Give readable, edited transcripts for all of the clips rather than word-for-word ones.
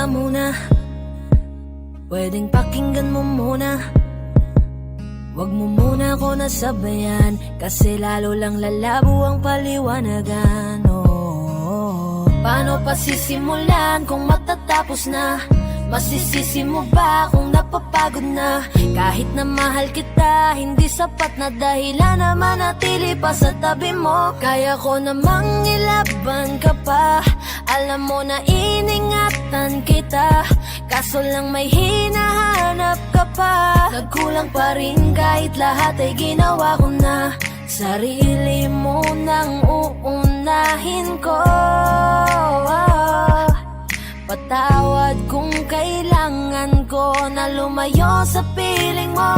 muna, pwedeng pakinggan mo muna. Wag mo muna ako nasabayan, kasi lalo lang lalabo ang paliwanagan. Paano pa sisimulan kung matatapos na? Masisisi mo ba kung napapagod na? Kahit na mahal kita, hindi sapat na dahilan na manatili pa sa tabi mo. Kaya ko namang ilaban ka pa, alam mo na iningatan kita, kaso lang may hinahanap ka pa. Nagkulang pa rin kahit lahat ay ginawa ko na. Sarili mo nang uunahin ko. Patawad kung kailangan ko na lumayo sa piling mo.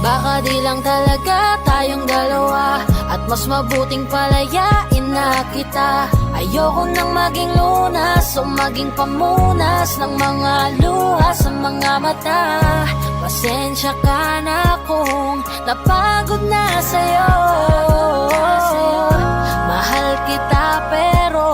Baka di lang talaga tayong dalawa, at mas mabuting palayain na kita. Ayoko nang maging lunas o maging pamunas ng mga luha sa mga mata. Pasensya ka na kung napagod na sa'yo. Mahal kita pero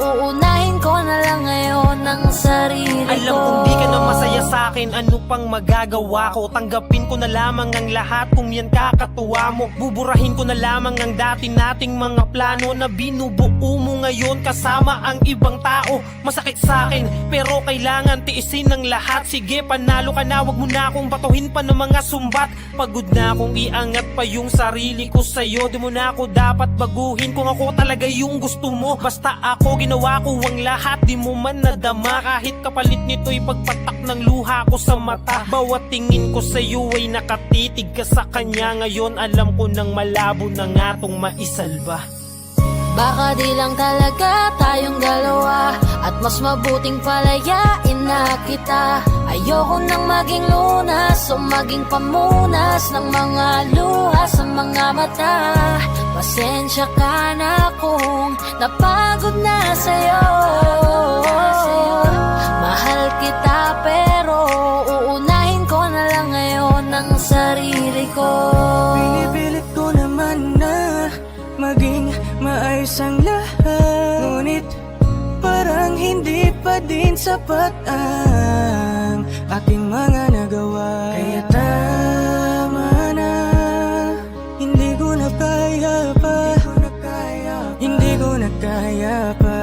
uunahin ko na lang ngayon ang sarili ko. Alam kong di ka na masaya sa'kin, ano pang magagawa ko? Tanggapin ko na lamang ang lahat kung yan kakatuwa mo. Buburahin ko na lamang ang dati nating mga plano na binubuo mo ngayon kasama ang ibang tao. Masakit sa'kin pero kailangan tiisin ng lahat. Sige, panalo ka na, wag mo na akong batuhin pa ng mga sumbat. Pagod na akong iangat pa yung sarili ko sa'yo. Di mo na ako dapat baguhin kung ako talaga yung gusto mo. Basta ako ginawa ko ang lahat, di mo man nadama. Kahit kapalit nito'y pagpatak ng luha ko sa mata. Bawat tingin ko sa'yo ay nakatitig ka sa kanya. Ngayon alam ko nang malabo na nga tong maisalba. Baka di lang talaga tayong dalawa, at mas mabuting palayain na kita. Ayoko nang maging lunas o maging pamunas ng mga luha sa mga mata. Pasensya ka na kung napagod na sa'yo. Mahal kita pero uunahin ko na lang ngayon ang sarili ko. Pinipilit ko naman na maging maayos ang lahat, ngunit parang hindi pa din sapat ang aking mga nagawa. Kaya tama na, hindi ko na kaya pa, hindi ko na kaya pa,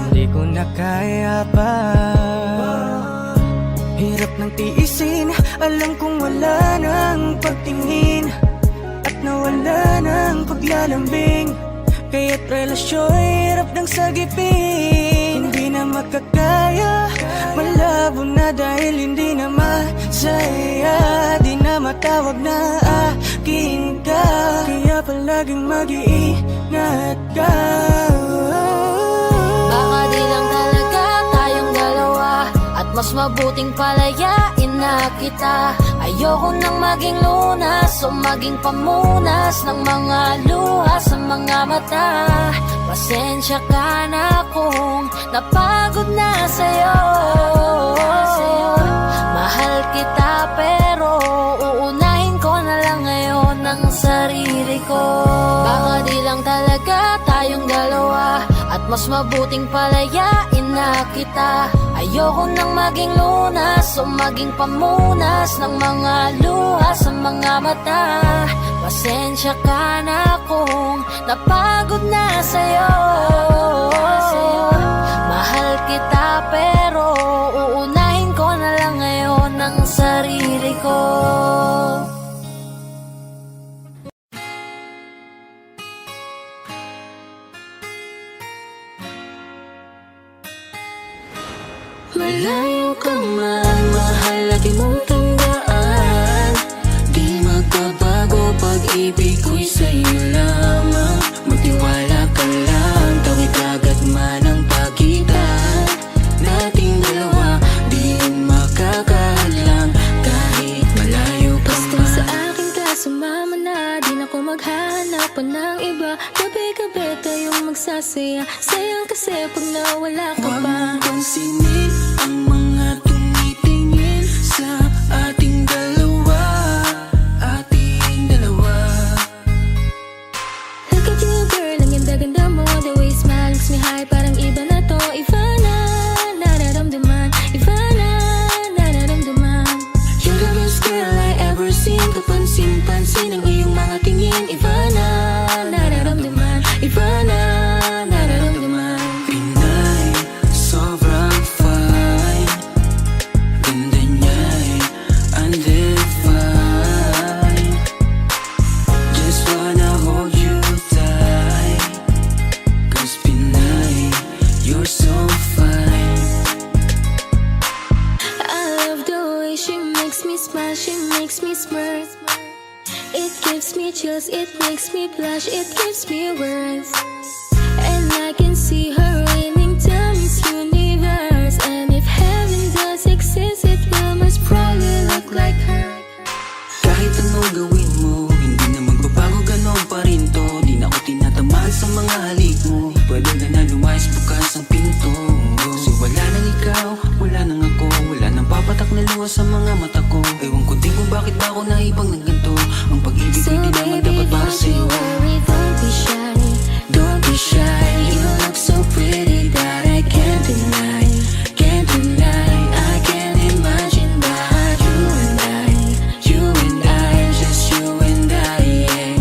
hindi ko na kaya pa. Hirap ng tiisin, alam kong wala nang pagtingin at nawala ng paglalambing. Kaya't relasyo'y hirap ng sagipin. Hindi na makakaya, malabo na dahil hindi na masaya. Di na matawag na akin ka, kaya palaging mag-iingat ka. Baka di lang talaga tayong dalawa, at mas mabuting palayain na kita. Ayoko nang maging lunas o maging pamunas ng mga luha sa mga mata. Pasensya ka na kung napagod na sa'yo. Mahal kita pero uunahin ko na lang ngayon ang sarili ko. Baka di lang talaga tayong dalawa, at mas mabuting palayain na kita. Ayoko nang maging lunas o maging pamunas ng mga luha sa mga mata. Pasensya ka na kung napagod na sa'yo. Mahal kita pero uunahin ko na lang ngayon ang sarili ko. Malayo ka man, mahal lagi mong tandaan. Di magbabago, pag-ibig ko'y sa'yo lamang. Magtiwala ka lang, tawid agad man ang pagitan nating dalawa. Di makakahadlang kahit malayo ka man. Basta sa akin ka sumama na, di na ko maghahanap pa ng iba. Gabi-gabi tayong magsasaya, sayang kasi pag nawala ka pa. Huwag mong pansinin ang mga tumitingin sa ating dalawa, ating dalawa. Look at you girl, ang ganda-ganda mo. The way you smile makes me high, parang iba na to, iba way she makes me smile, she makes me smirk. It gives me chills, it makes me blush, it gives me words. And I can see her winning to Miss Universe. And if heaven does exist, it will most probably look like her. Kahit anong gawin mo, hindi na magbabago, ganon pa rin to. Di na ako tinatamaan sa mga halik mo. Pwede ka na lumayas, bukas ang pinto. Kasi wala nang ikaw, wala nang ako, wala nang papatak na luha sa mga mata ko. Ewan ko din kung bakit ba ako naipang ng ganito. Ang pag-ibig So di naman baby, dapat para don't you sa'yo. worry, don't be shy. Don't be shy, you look so pretty that I can't deny, can't deny. I can't imagine but you and I, just you and I, yeah.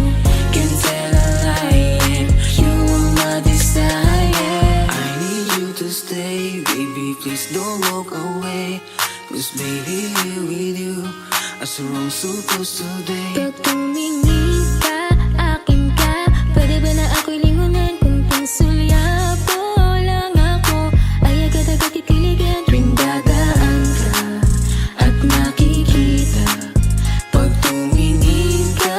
Can't tell a lie, yeah. You are my desire. I need you to stay, baby, please don't walk away. 'Cause baby, here with you, as we're all supposed to day. Pag tumingin ka, akin ka. Pwede ba na ako'y lingunan kung pangsulyapo lang ako? Ay agad-agad titiligan Tuwing dadaan ka at nakikita, pag tumingin ka,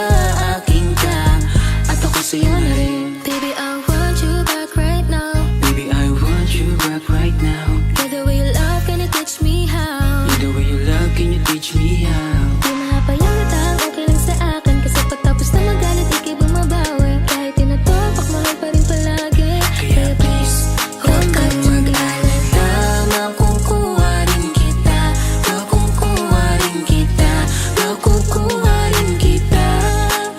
akin ka, at ako sa'yo na rin. Baby, I want you back right now. Baby, I want you back right now. You're the way you love, can you teach me how? You're the way you love, can you teach me how? Di mahapayang utang, okay lang sa akin. Kasi pagtapos na magalit, ikay bumabawi. Kahit tinatopak, mahal pa rin palagi. Kaya please, huwag kang mag-alala, makukuha rin kita, makukuha rin kita, makukuha rin kita.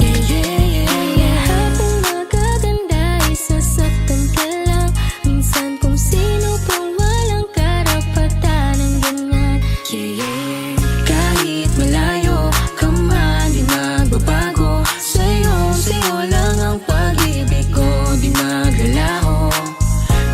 Yeah, yeah, yeah, yeah. Lahat ng magaganda, isasaktan ka lang. Minsan kung sino pang walang karapatan ng ganyan. Yeah, yeah, yeah. Kahit malayo ka man, di magbabago. Sa'yo lang ang pag-ibig ko, di maglalaho.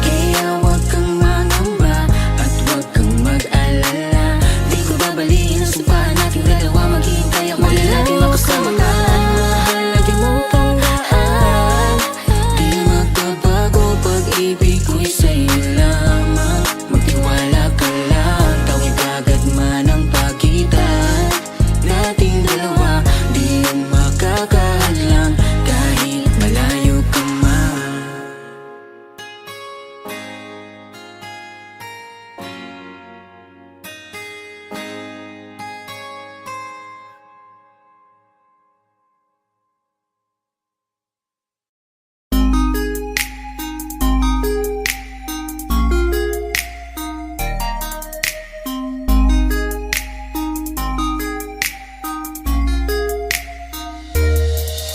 Kaya wag kang mangamba at wag kang mag-alala. Di ko babaliin ang sumpaan nating dalawa. Maghihintay ako na laging makasama ka. Mahal, lagi mong tandaan, di magbabago pag-ibig ko'y sa'yo lamang. Magtiwala ka lang, tawid agad man ang pagitan nating dalawa. Di yan makakahadlang kahit malayo ka man.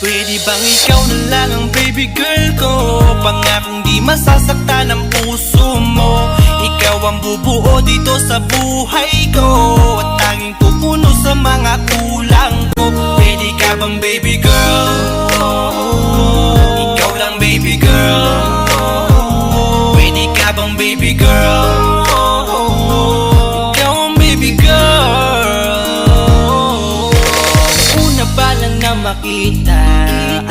Pwede bang ikaw na lang ang baby girl ko? Pangakong di masasaktan ang puso mo. Ikaw ang bubuo dito sa buhay ko, at tanging pupuno sa mga kulang ko. Pwede ka bang baby girl? Ikaw lang baby girl. Pwede ka bang baby girl? Ikaw ang baby girl. Una pa lang na makita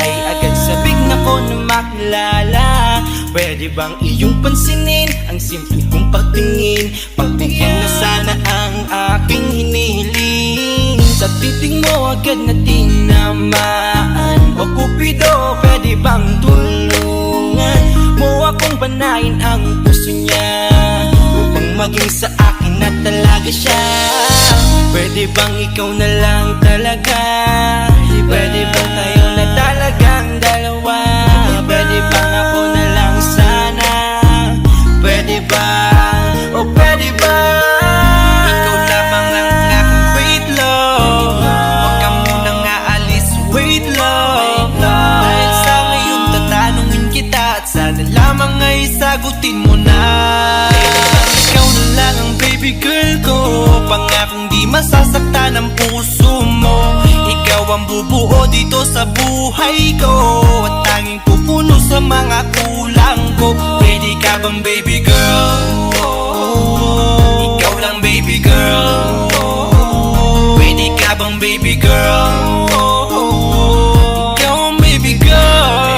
ay agad sabik na ko na makilala. Pwede bang iyong pansinin ang simple kong pagtingin? Pagbigyan na sana ang aking hinihiling. Sa titig mo agad na tinamaan. O Cupido, pwede bang tulungan mo akong panayin ang puso niya, upang maging sa akin na talaga siya? Pwede bang ikaw na lang talaga? Pwede bang tayo na talagang dalawa? Pwede bang ako na lang sana? Pwede ba? O pwede ba? Ikaw lamang ang aking wait love. Huwag ka munang aalis, wait love. Dahil sa ngayon tatanungin kita, at sana lamang ay sagutin mo na. Pwede bang ikaw na lang ang baby girl ko? Pangakong di masasaktan ang puso mo. Ikaw ang bubuo dito sa buhay ko, at tanging pupuno sa mga kulang ko. Pwede ka bang baby girl? Ikaw lang baby girl. Pwede ka bang baby girl? Ikaw ang baby girl.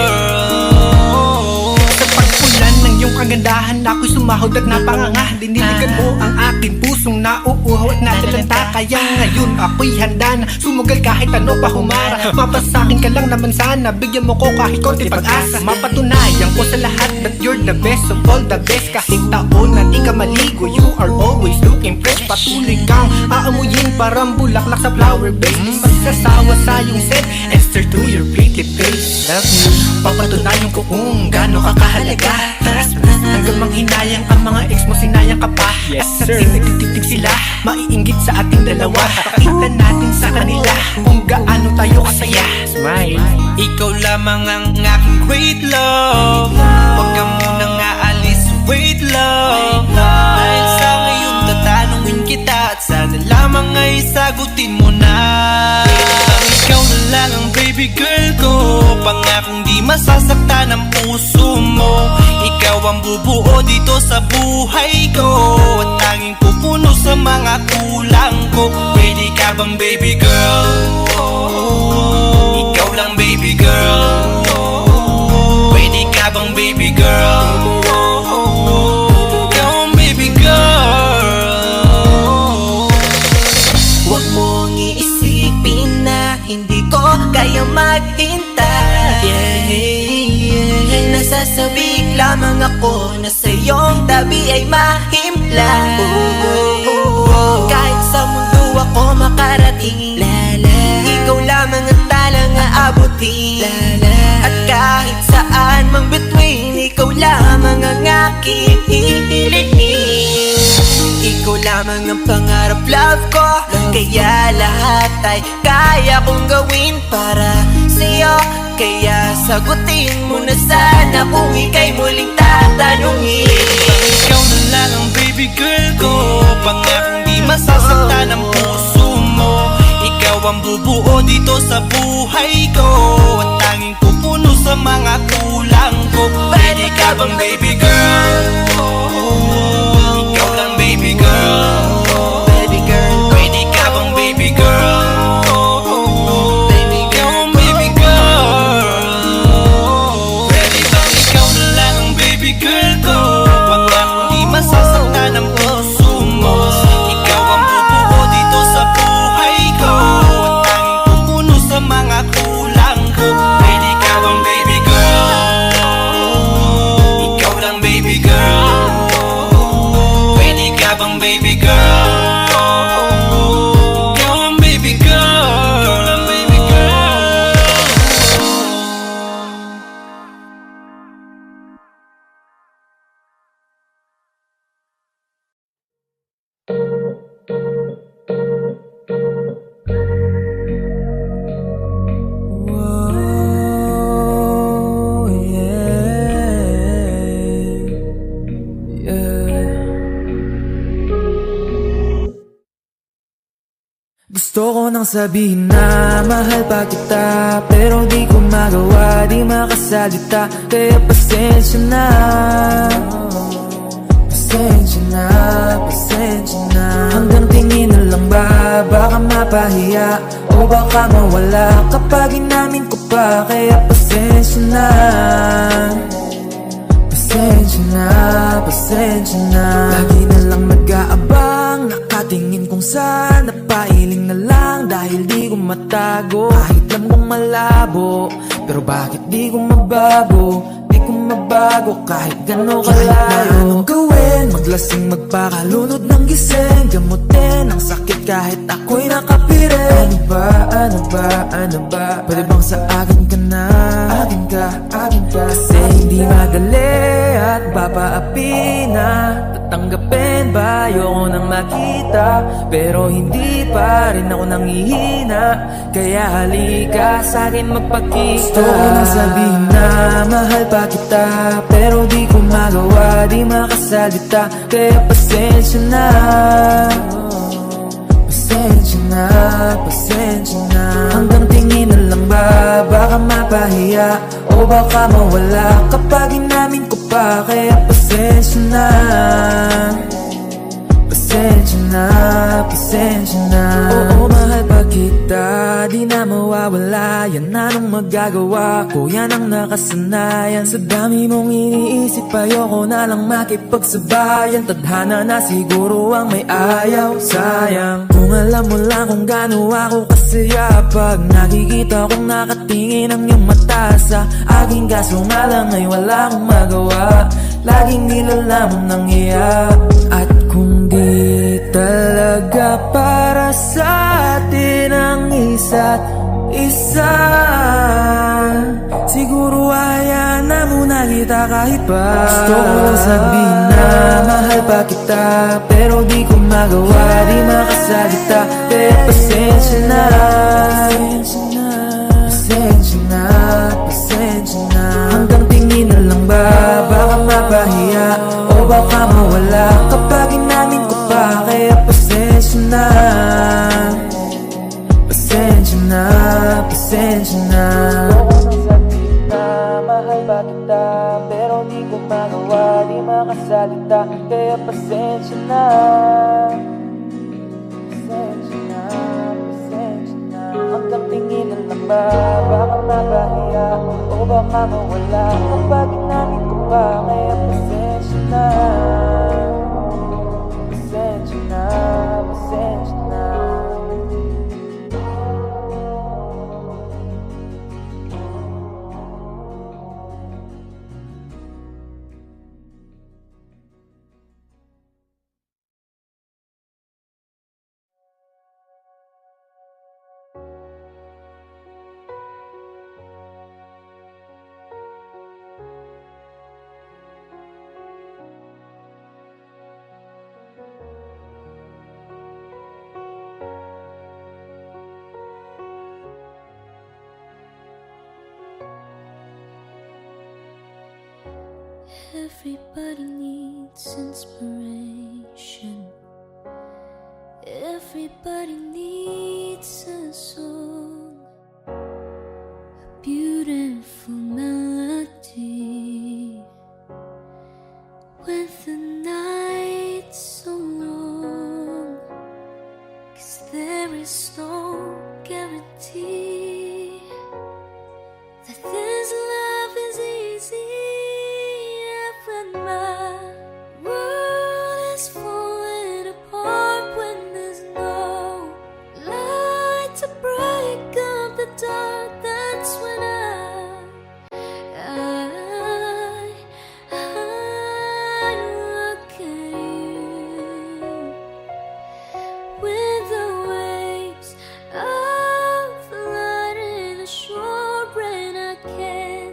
Sa pagpulan ng iyong kagandahan na ako'y sumahod at napanganga. Diniligan mo ang aking pusong nauuhaw at natalanta. Kaya ngayon ako'y handa na sumugal kahit ano pa humara. Mapasakin ka lang naman sana, bigyan mo ko kahit konti pag-asa. Mapatunayan ko sa lahat that you're the best of all the best. Kahit taon na di ka maligo, you are always looking fresh. Patuloy kang aamuyin parang bulaklak sa flower base. Di magsasawa sa iyong set, Esther to your pretty face. Love you, papatunayan ko kung gaano ka kahalaga. Hanggang manghinayang ang mga ex mo, sinayang ka pa. Yes, at sir. nagtitig sila, maiinggit sa ating dalawa. Pakita natin sa kanila kung gaano tayo kasaya. Smile. Ikaw lamang ang aking great love. Huwag ka munang aalis, wait love. Dahil sa ngayon tatanungin kita at sana lamang ay sagutin mo na. Ikaw na lang ang baby girl ko, pangakong di masasaktan ang puso mo. Ikaw ang bubuo dito sa buhay ko, at tanging pupuno sa mga kulang ko. Pwede ka bang baby girl? Ikaw lang baby girl. Pwede ka bang baby girl? Ikaw ang baby girl. Huwag mong iisipin na hindi ko kaya maghintay. Nasasabik lamang ako na sa iyong tabi ay mahimpla. Kahit sa mundo ako makarating, ikaw lamang ang talang aabutin. At kahit saan mang between, ikaw lamang ang aking hihilihin. Ikaw lamang ang pangarap, love ko. Kaya lahat ay kaya kong gawin para sa'yo. Kaya sagutin mo na sana kung ika'y muling tatanungin. Ikaw na lang ang baby girl ko, pangakong di masasaktan ang puso mo. Ikaw ang bubuo dito sa buhay ko, at tanging pupuno sa mga kulang ko. Pwede ka bang baby girl? Ikaw lang baby girl. Baby girl. Pwede ka bang baby girl? Baby girl. Baby girl. Pwede bang ikaw na lang ang baby girl ko, pangakong di masasaktan ang puso mo. Ikaw ang bubuo dito sa buhay ko, at tanging pupuno sa mga kulang ko. Pwede ka bang baby girl? Ikaw lang baby girl. Pwede ka bang baby girl? Ikaw ang baby girl. Baby girl. Whoa, yeah, yeah. Gusto ko nang sabihin na mahal pa kita, pero di ko magawa, di makasalita. Kaya pasensya na, pasensya na, pasensya na. Hanggang tingin na lang ba, baka mapahiya o baka mawala kapag inamin ko pa. Kaya pasensya na, pasensya na, pasensya na. Lagi na lang nag-aabang, nakatingin kung saan, napailing na lang dahil di ko matago. Kahit alam kong malabo, pero bakit di ko mabago? Di ko mabago kahit gano'n kalayo. Kahit na anong gawin, maglasing, magpakalunod ng gising, gamutin ang sakit kahit ako'y nakapirin. Ano ba, ano ba, ano ba? Pwede bang sa akin ka na? Akin ka, akin ka. Kasi hindi madali at papaapi na. Tatanggapin ba? Ayoko nang makita, pero hindi pa rin ako nangihina. Kaya halika sa'kin magpakita. Gusto ko nang sabihin na mahal pa kita, pero di ko magawa, di makasalita. Kaya pasensya na, pasensya na, pasensya na. Hanggang tingin na lang ba, baka mapahiya o baka mawala kapag inamin ko pa. Kaya pasensya na, pasensya na, pasensya na. Oo, mahal pa kita, di na mawawala yan. Anong magagawa ko? Yan ang nakasanayan. Sa dami mong iniisip, ayoko na lang makipagsabayan. Tadhana na siguro ang may ayaw. Sayang, kung alam mo lang kung gaano ako kasaya pag nakikita kong nakatingin ang iyong mata sa aking. Kaso nga lang ay wala akong magawa. Laging nilalamon ng iya. At kung di talaga para sa atin ang isa't isa, siguro hayaan na muna kita kahit pa. Gusto ko lang sabihin na mahal pa kita, pero di ko magawa, di makasalita. Kaya pasensya na, pasensya na, pasensya na. Hanggang tingin na lang ba, baka mapahiya o baka mawala kapag inamin ko pa. Kaya pasensya na, pasensya na, pasensya na. Mahal ba kita, pero di ko magawa, di makasalita. Kaya pasensya na, pasensya na, pasensya na. Hanggang tingin na lang ba, baka mapahiya o baka mawala kapag inamin ko pa. Kaya pasensya na, pasensya na, pasensya na. Everybody needs inspiration. Everybody needs a song, a beautiful melody. When the night's so long, 'cause there is no guarantee that this love is easy. When my world is falling apart, when there's no light to break up the dark, that's when I look at you. With the waves of light in the shore, and I can't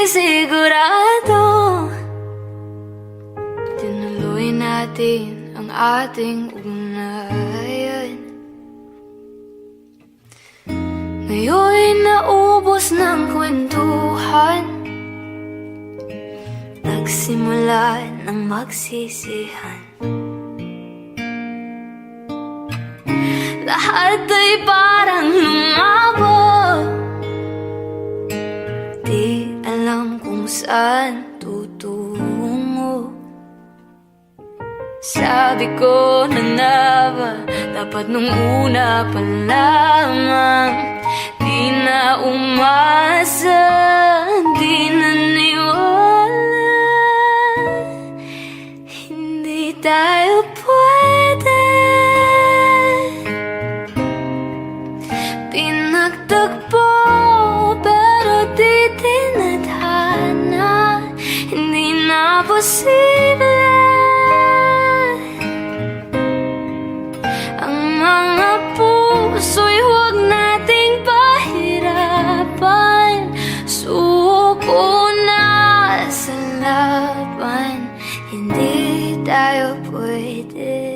sigurado tinuloy natin ang ating ugnayan. Ngayon'y naubos ng kwentuhan, nagsimula ng magsisihan. Lahat ay parang lumabo, di alam kung saan tutungo. Sabi ko na nga ba, dapat nung una pa lamang. Di na umasa, di naniwala, hindi tayo pwede. Pinagtagpo pero di tinadhana, hindi na posible. Ang mga puso'y huwag nating pahirapan, suko na sa laban, hindi tayo pwede.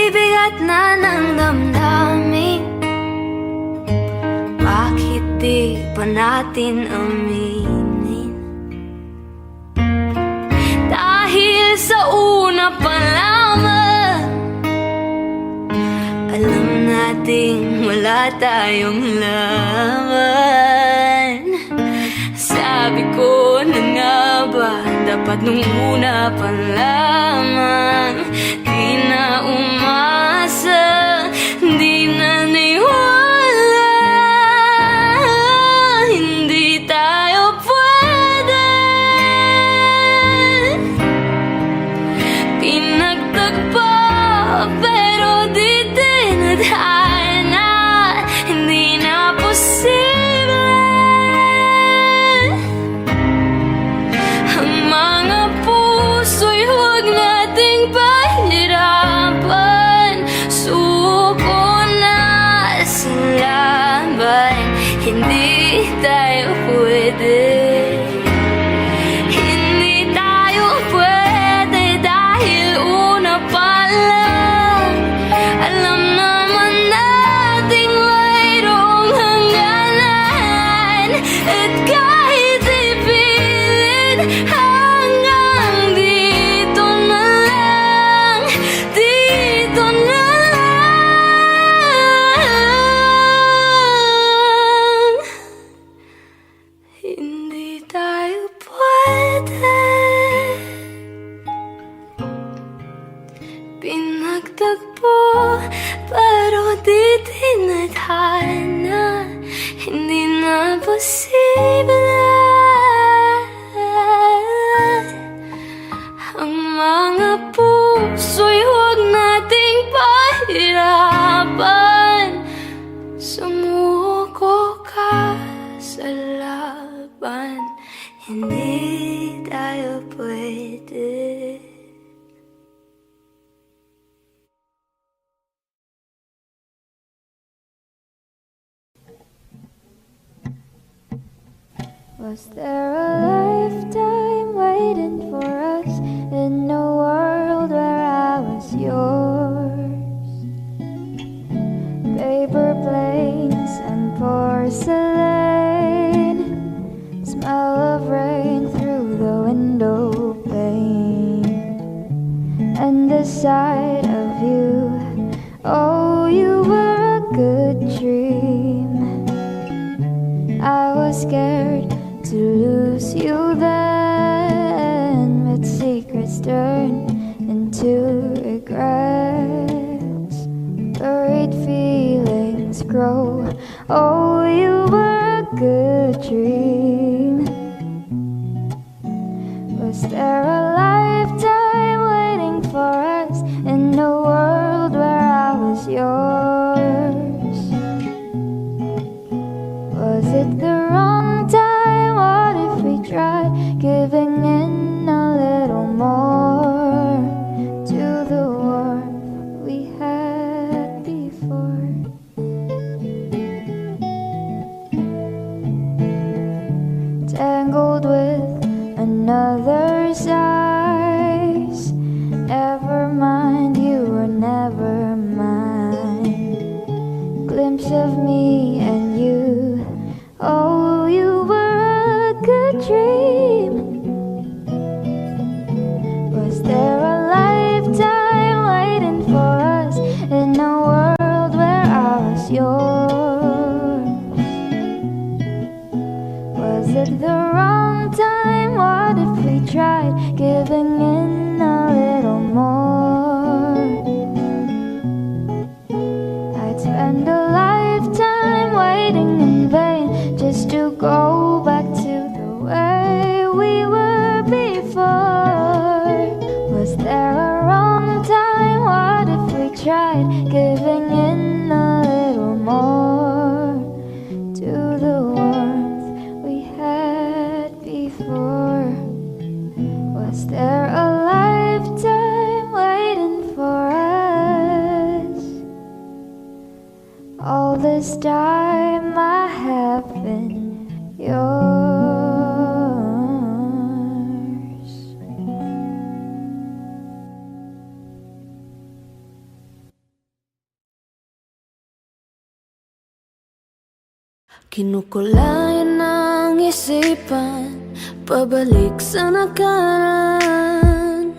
Bigat na ng damdamin, bakit di pa natin aminin? Dahil sa una pa lamang, alam nating wala tayong laban. Sabi ko na nga ba, dapat nung una pa lamang. Di na umasa, di na niwala, hindi tayo pwede. Pinagtagpo pero di tinadhana, hindi na posible. Ang mga puso'y huwag nating pahirapan, suko na sa laban, hindi tayo pwede. Hindi tayo pwede dahil una pa lang, alam naman nating mayroong hangganan. At kahit ipilit hanggang dito na lang, dito na lang, hindi tayo pwede. Pinagtagpo pero di tinadhana, hindi na posible. Ang mga puso'y huwag nating pahirapan, sumuko ka sa laban, hindi tayo pwede. Was there a lifetime waiting for us in a world where I was yours? Paper planes and porcelain, smell of rain through the window pane, and the sight of you, oh, you were a good dream. I was scared to lose you then, but secrets turn into regrets. Buried feelings grow, oh, you were a good dream. Was there a lifetime waiting for us in a world where I was yours? Was it the wrong time? What if we tried giving in a little another's eyes. Never mind, you were never mine. Glimpse of me and you. Oh, you were a good dream. Was there a lifetime waiting for us in a world where I was yours? Was it the wrong time? What if we tried giving in a little more? I'd spend a lifetime waiting in vain just to go back to the way we were before. Was there a wrong time? What if we tried giving in a little more to the warmth we had before? Was there a lifetime waiting for us? All this time I have been yours. Kinukulayan ng isipan, pabalik sa nakaraan.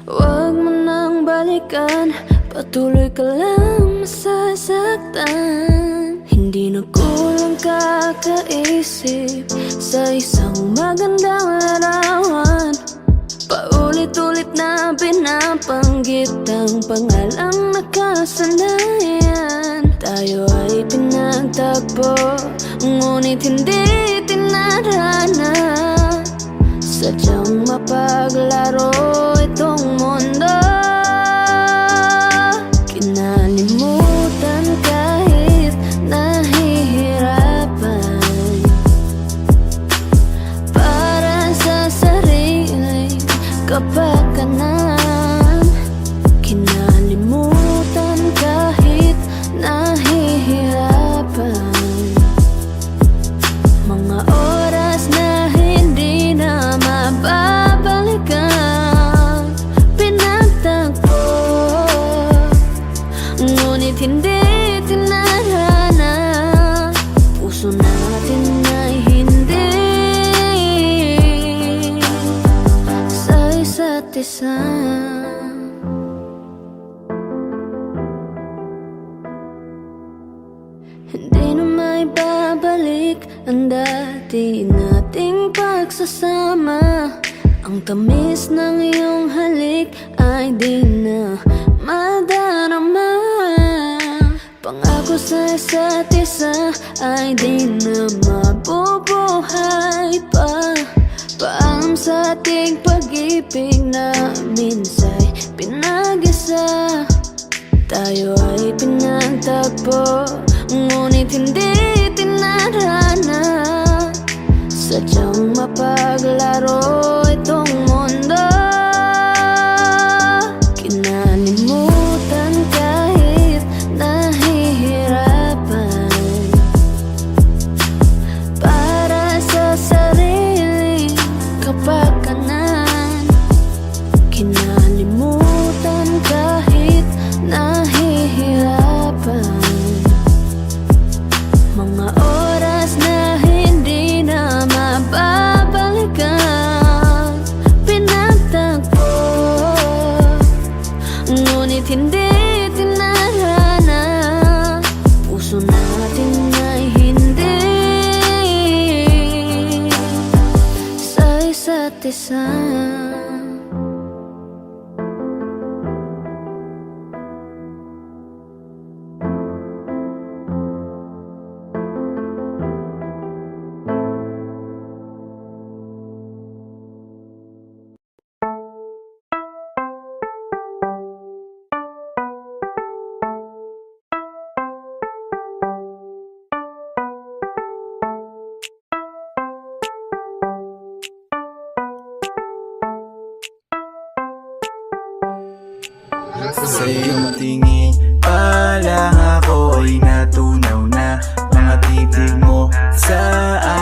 Huwag mo nang balikan, patuloy ka lang masasaktan. Hindi na kulang kakaisip sa isang magandang larawan. Paulit-ulit na binabanggit ang pangalang nakasanayan. Tayo ay pinagtagpo, ngunit hindi tinarana. Sadyang mapaglaro itong mundo. Kinalimutan kahit nahihirapan, para sa sariling kapakanan. Kinalimutan kahit nahihirapan, mga oras na hindi na mababalikan. Pinagtagpo, ngunit hindi tinarana. Puso natin ay hindi sa isa't isa. Hindi na may babalik ang dati nating pagsasama. Ang tamis ng iyong halik ay di na madarama. Pangako sa isa't isa ay di na mabubuhay pa. Paalam sa ating pag-ibig na minsa'y pinag-isa. Tayo ay pinagtagpo, ngunit hindi tinarana. Sadyang mapaglaro itong mundo. Kinalimutan kahit nahihirapan, para sa sariling kapakanan. Kinalimutan kahit nahihirapan, mga oras na hindi na mababalikan. Pinagtagpo, ngunit hindi tinarana. Puso natin ay hindi sa isa't isa. Sa iyong tingin pa lang ako ay natunaw na. Mga titig mo sa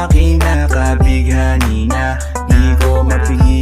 akin nakabighani na. Di ko mapigil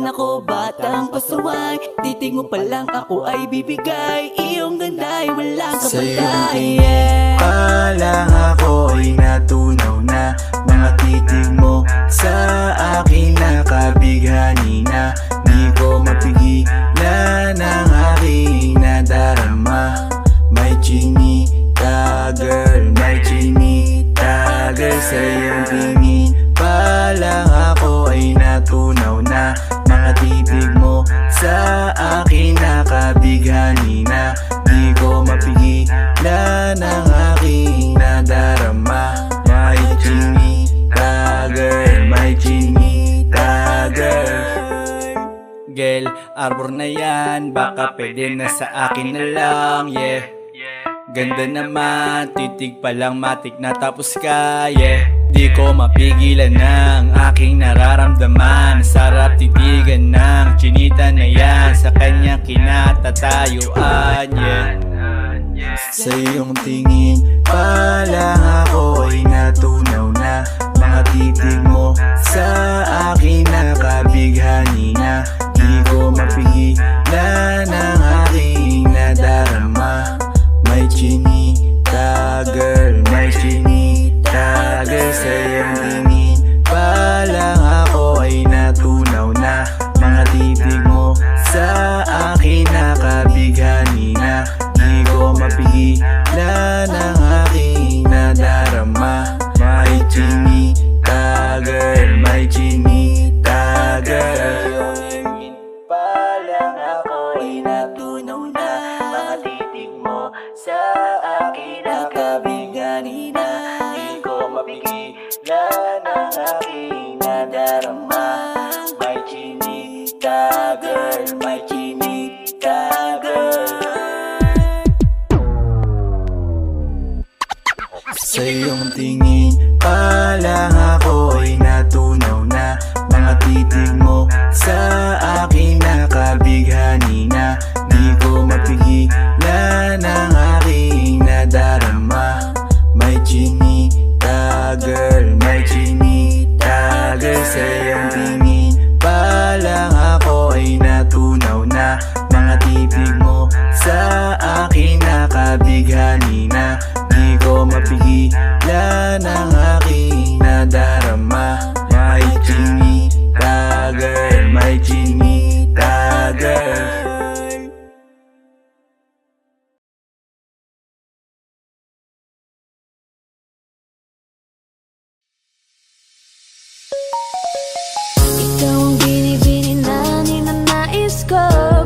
naman ako batang pasaway. Titig mo pa lang ako ay bibigay. Iyong ganda ay walang Sa'yong kapantay. tingin pa lang ako ay natunaw na. Mga titig mo sa akin nakabighani na. Di ko mapigilan ang aking nadarama. May chinita girl, may chinita girl. Sa'yong tingin pa lang ako ay natunaw na. Mga titig mo sa akin nakabighani na. Di ko mapigilan ang aking nadarama. May chinita girl, may chinita girl. Girl, arbor na yan, baka pwede na sa akin na lang, yeah. Ganda naman, titig pa lang matik na tapos ka, yeah. Di ko mapigilan ng aking nararamdaman. Sarap titigan ng chinita na yan, sa kanyang kinatatayuan, yeah. Sa iyong tingin pa lang ako ay natunaw na. Mga titig mo sa akin nakabighani na. Di ko mapigilan ang aking nadarama. May chinita girl, may chinita girl. Sa iyong tingin pa lang ako ay natunaw na. Mga titig mo sa akin nakabighani na. Di ko mapigilan ang aking nadarama. May chinita girl, may chinita girl. Pa lang ako ay natunaw na. Mga titig mo sa akin nakabighani na. Di ko mapigilan ang aking nadarama. May chinita girl, may chinita girl. Sa iyong tingin pa lang ako ay natunaw na. Mga titig mo sa akin nakabighani na. Di ko mapigilan ang aking nadarama. May chinita girl, may chinita girl. Sa iyong tingin pa lang ako ay natunaw na. Mga titig mo sa akin nakabighani na. Di ko mapigilan ang aking nadarama. May chinita girl, may chinita girl. Ikaw ang binibini na ninanais ko,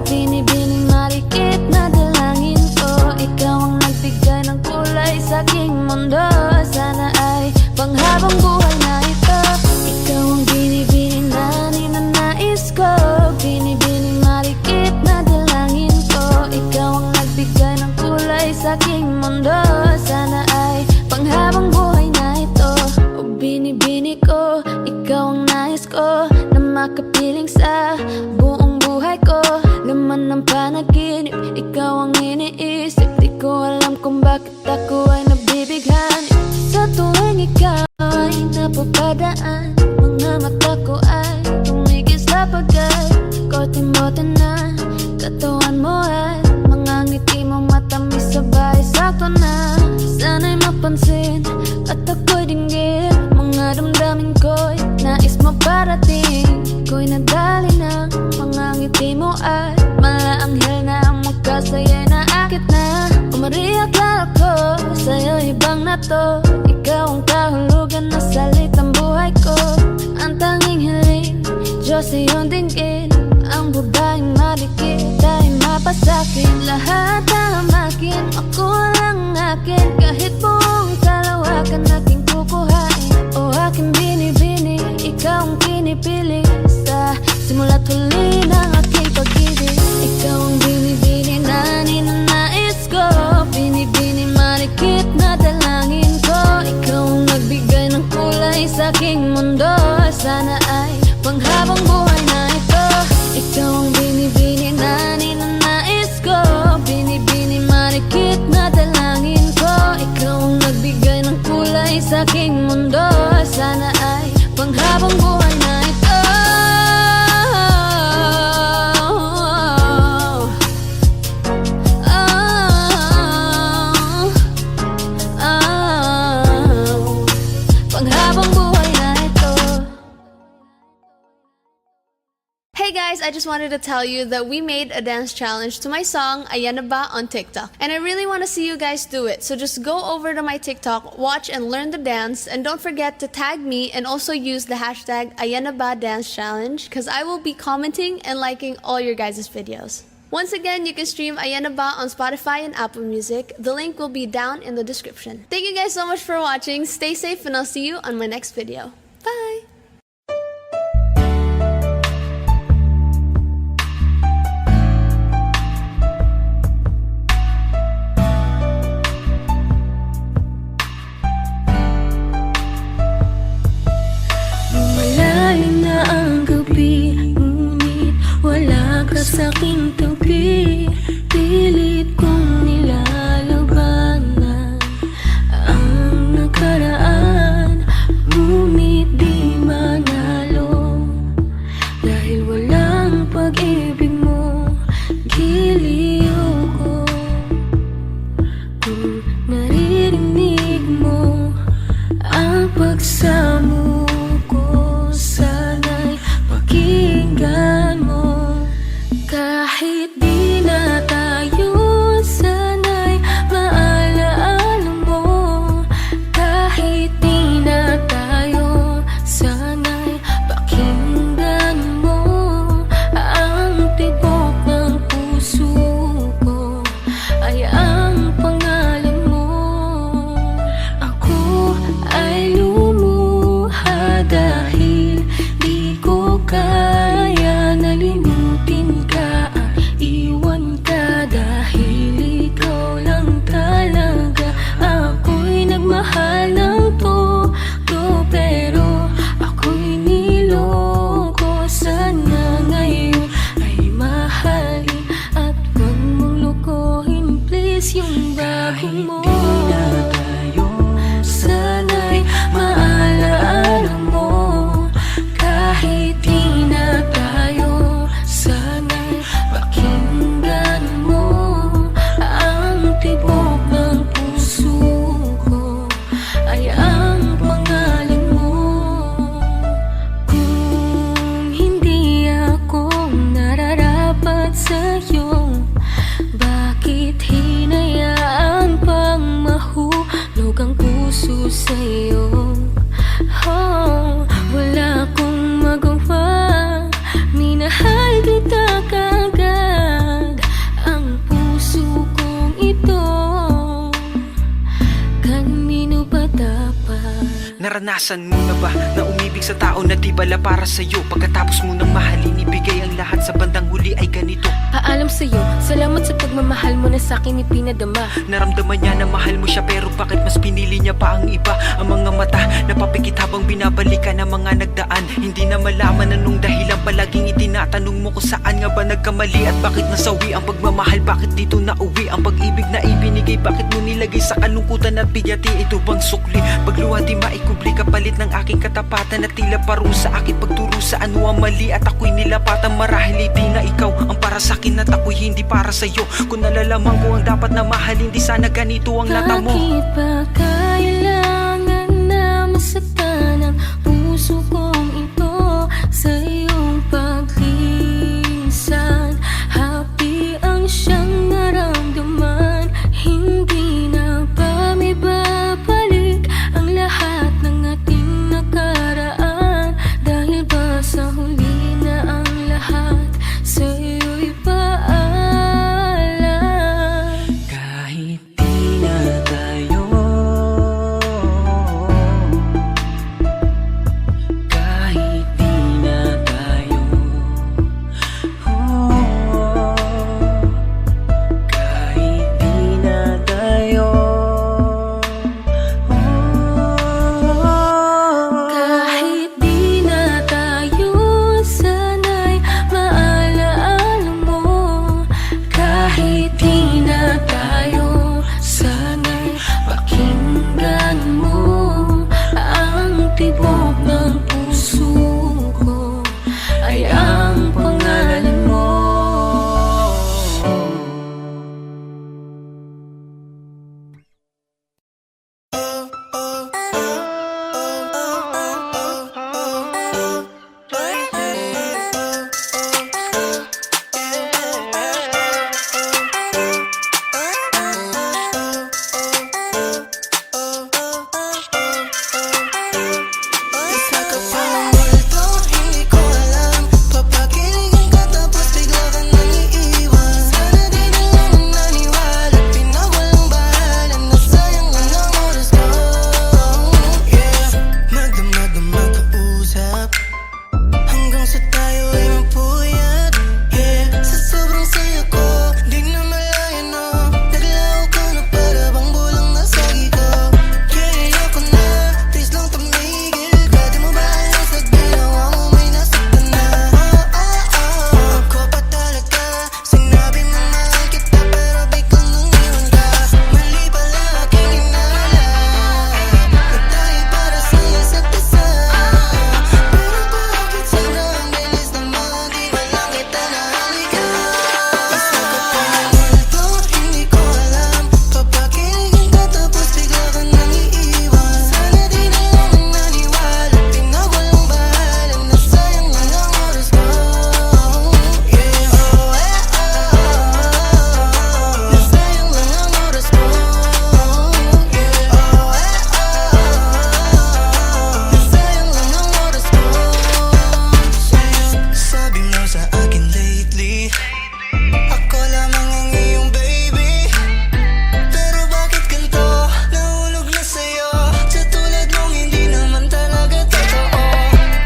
binibining marikit na dalangin ko. Ikaw ang nagbigay ng kulay sa aking mundo, sana ay panghabang buhay na ito. Ikaw ang binibini na ninanais ko, binibining marikit na dalangin ko. Ikaw ang nagbigay ng kulay sa aking mundo, sana ay panghabang buhay na ito. O binibini ko, ikaw ang nais ko na makapiling sa buong buhay ko. Laman ng panaginip, ikaw ang iniisip. Di ko alam kung bakit ako ay nabibighani. Sa tuwing ikaw ay napapadaan, mga mata ko ay tumigil sa pagay. Kote-mote na katawan mo ay mga ngiti mo matamis sabay sakto na. Sana'y mapansin at ako'y dinggin mga damdamin ko'y nais mo parating. Ko'y nadali ng mga ngiti mo ay malaanghel na ang magkasaya'y naakit na. Umariyak lang ako sa'yo, ibang na to. Ikaw ang kahulugan na salitang buhay ko. Ang tanging hiling, Diyos iyong dinggin. Ang babaeng marikit ay mapasakin. Lahat ang akin, ako lang akin. Kahit buong kalawakan aking kukuhain. O aking binibini, ikaw ang pinipili. Sa simula't huli ng aking pag-ibig. Ikaw ang binibini na ninanais ko, binibini marikit na dalangin ko. Ikaw ang nagbigay ng kulay sa aking mundo, sana ay panghabang buhay na ito. Ikaw ang binibini na ninanais ko, binibini marikit na dalangin ko. Ikaw ang nagbigay ng kulay sa aking mundo, sana ay panghabang buhay na ito. Hey guys, I just wanted to tell you that we made a dance challenge to my song Ayan Na Ba on TikTok. And I really want to see you guys do it. So just go over to my TikTok, watch and learn the dance, and don't forget to tag me and also use the hashtag Ayan Na Ba Dance Challenge because I will be commenting and liking all your guys' videos. Once again, you can stream Ayan Na Ba on Spotify and Apple Music. The link will be down in the description. Thank you guys so much for watching. Stay safe and I'll see you on my next video. Bye! Malalim na ang gabi, ngunit wala ka sa'king tabi. Pilit kong nilalabanan ang nakaraan, ngunit di manalo. Dahil walang pag-ibig mo, giliw ko. Kung naririnig mo ang pagsamo ko, sana'y pakinggan mo. Kahit di na tayo, sana'y maalaala mo. Kahit di na tayo, sana'y pakinggan mo. Ang tibok ng puso ko ay ang pangalan mo. Ako ay lumuha dahil di ko kaya nalimutin ka at iwan ka, dahil ikaw lang talaga. Ako'y nagmahal ng todo, pero ako'y niloko. Sana ngayon ay mahalin at huwag mong lukuhin, please, yung bago mo. Sana'y maalaala mo. Kahit di na tayo, sana'y pakinggan mo. Ang tibok ng puso ko ay ang pangalan mo. Kung hindi ako nararapat sa'yo, bakit hinayaan pang mahulog ang puso sa'yo? Oh, wala akong magawa, minahal kita kaagad. Ang puso kong ito, kanino ba dapat? Naranasan mo na ba na umibig sa tao na di bala para sa'yo? Pagkatapos mo nang mahalin, ibigay ang lahat, sa bandang huli ay ganito. Paalam sa'yo, salamat sa pagmamahal mo na sa'kin ipinadama. Naramdaman niya na mahal mo siya, pero bakit mas pinili niya pa ang iba? Ang mga mata napapikit habang binabalikan ang mga nagdaan. Hindi na malaman anong dahilan, palaging itinatanong mo kung saan nga ba nagkamali at bakit nasawi ang pagmamahal. Bakit dito nauwi ang pag-ibig na ibinigay? Bakit mo nilagay sa kalungkutan at bigati? Ito bang sukli? Pagluha di maikubli, kapalit ng aking katapatan at tila parusa, aking pagturo sa ano ang mali at ako'y nilapatan. Marahil hindi na ikaw ang para sa'kin at ako'y hindi para sa'yo. Kung nalalaman ko ang dapat na mahalin, di sana ganito ang natamo. Bakit ba kailangan na masaktan ang puso kong ito sa iyong paglisan? Happy ang siyang naramdaman, hindi na ba may babalik ang lahat ng ating nakaraan? Dahil ba sa huli na ang lahat sa iyo'y paalam? Kahit di na tayo, sa tayo ay mapuyat. Yeah, sa sobrang saya ko, di na malaya no. Naglaho ka na para bang bulang nasagi ko. Yeah, ako na, please lang tumigil ka. Di mo ba alam sa ginawa mo may nasaktan na. Ako pa talaga, sinabi mo mahal kita pero biglang nung iwan ka. Mali pala aking inala, na tayo para sa isa't isa. Pero bakit sobrang bilis naman, di ba lang kita nahalika. Isa ka pa ng multo, hindi ko alam. Papakiligin ka tapos bigla ka nang iiwan. Sana di na lang naniwala, pinagwalang bahala, nasayang na lang oras ko. Yeah, nasayang lang ang oras ko. Yeah, nasayang lang ang oras ko. Sabi mo sa akin lately, ako lamang ang iyong baby. Pero bakit ganito? Nahulog na sa'yo. Sa tulad mong hindi naman talaga totoo.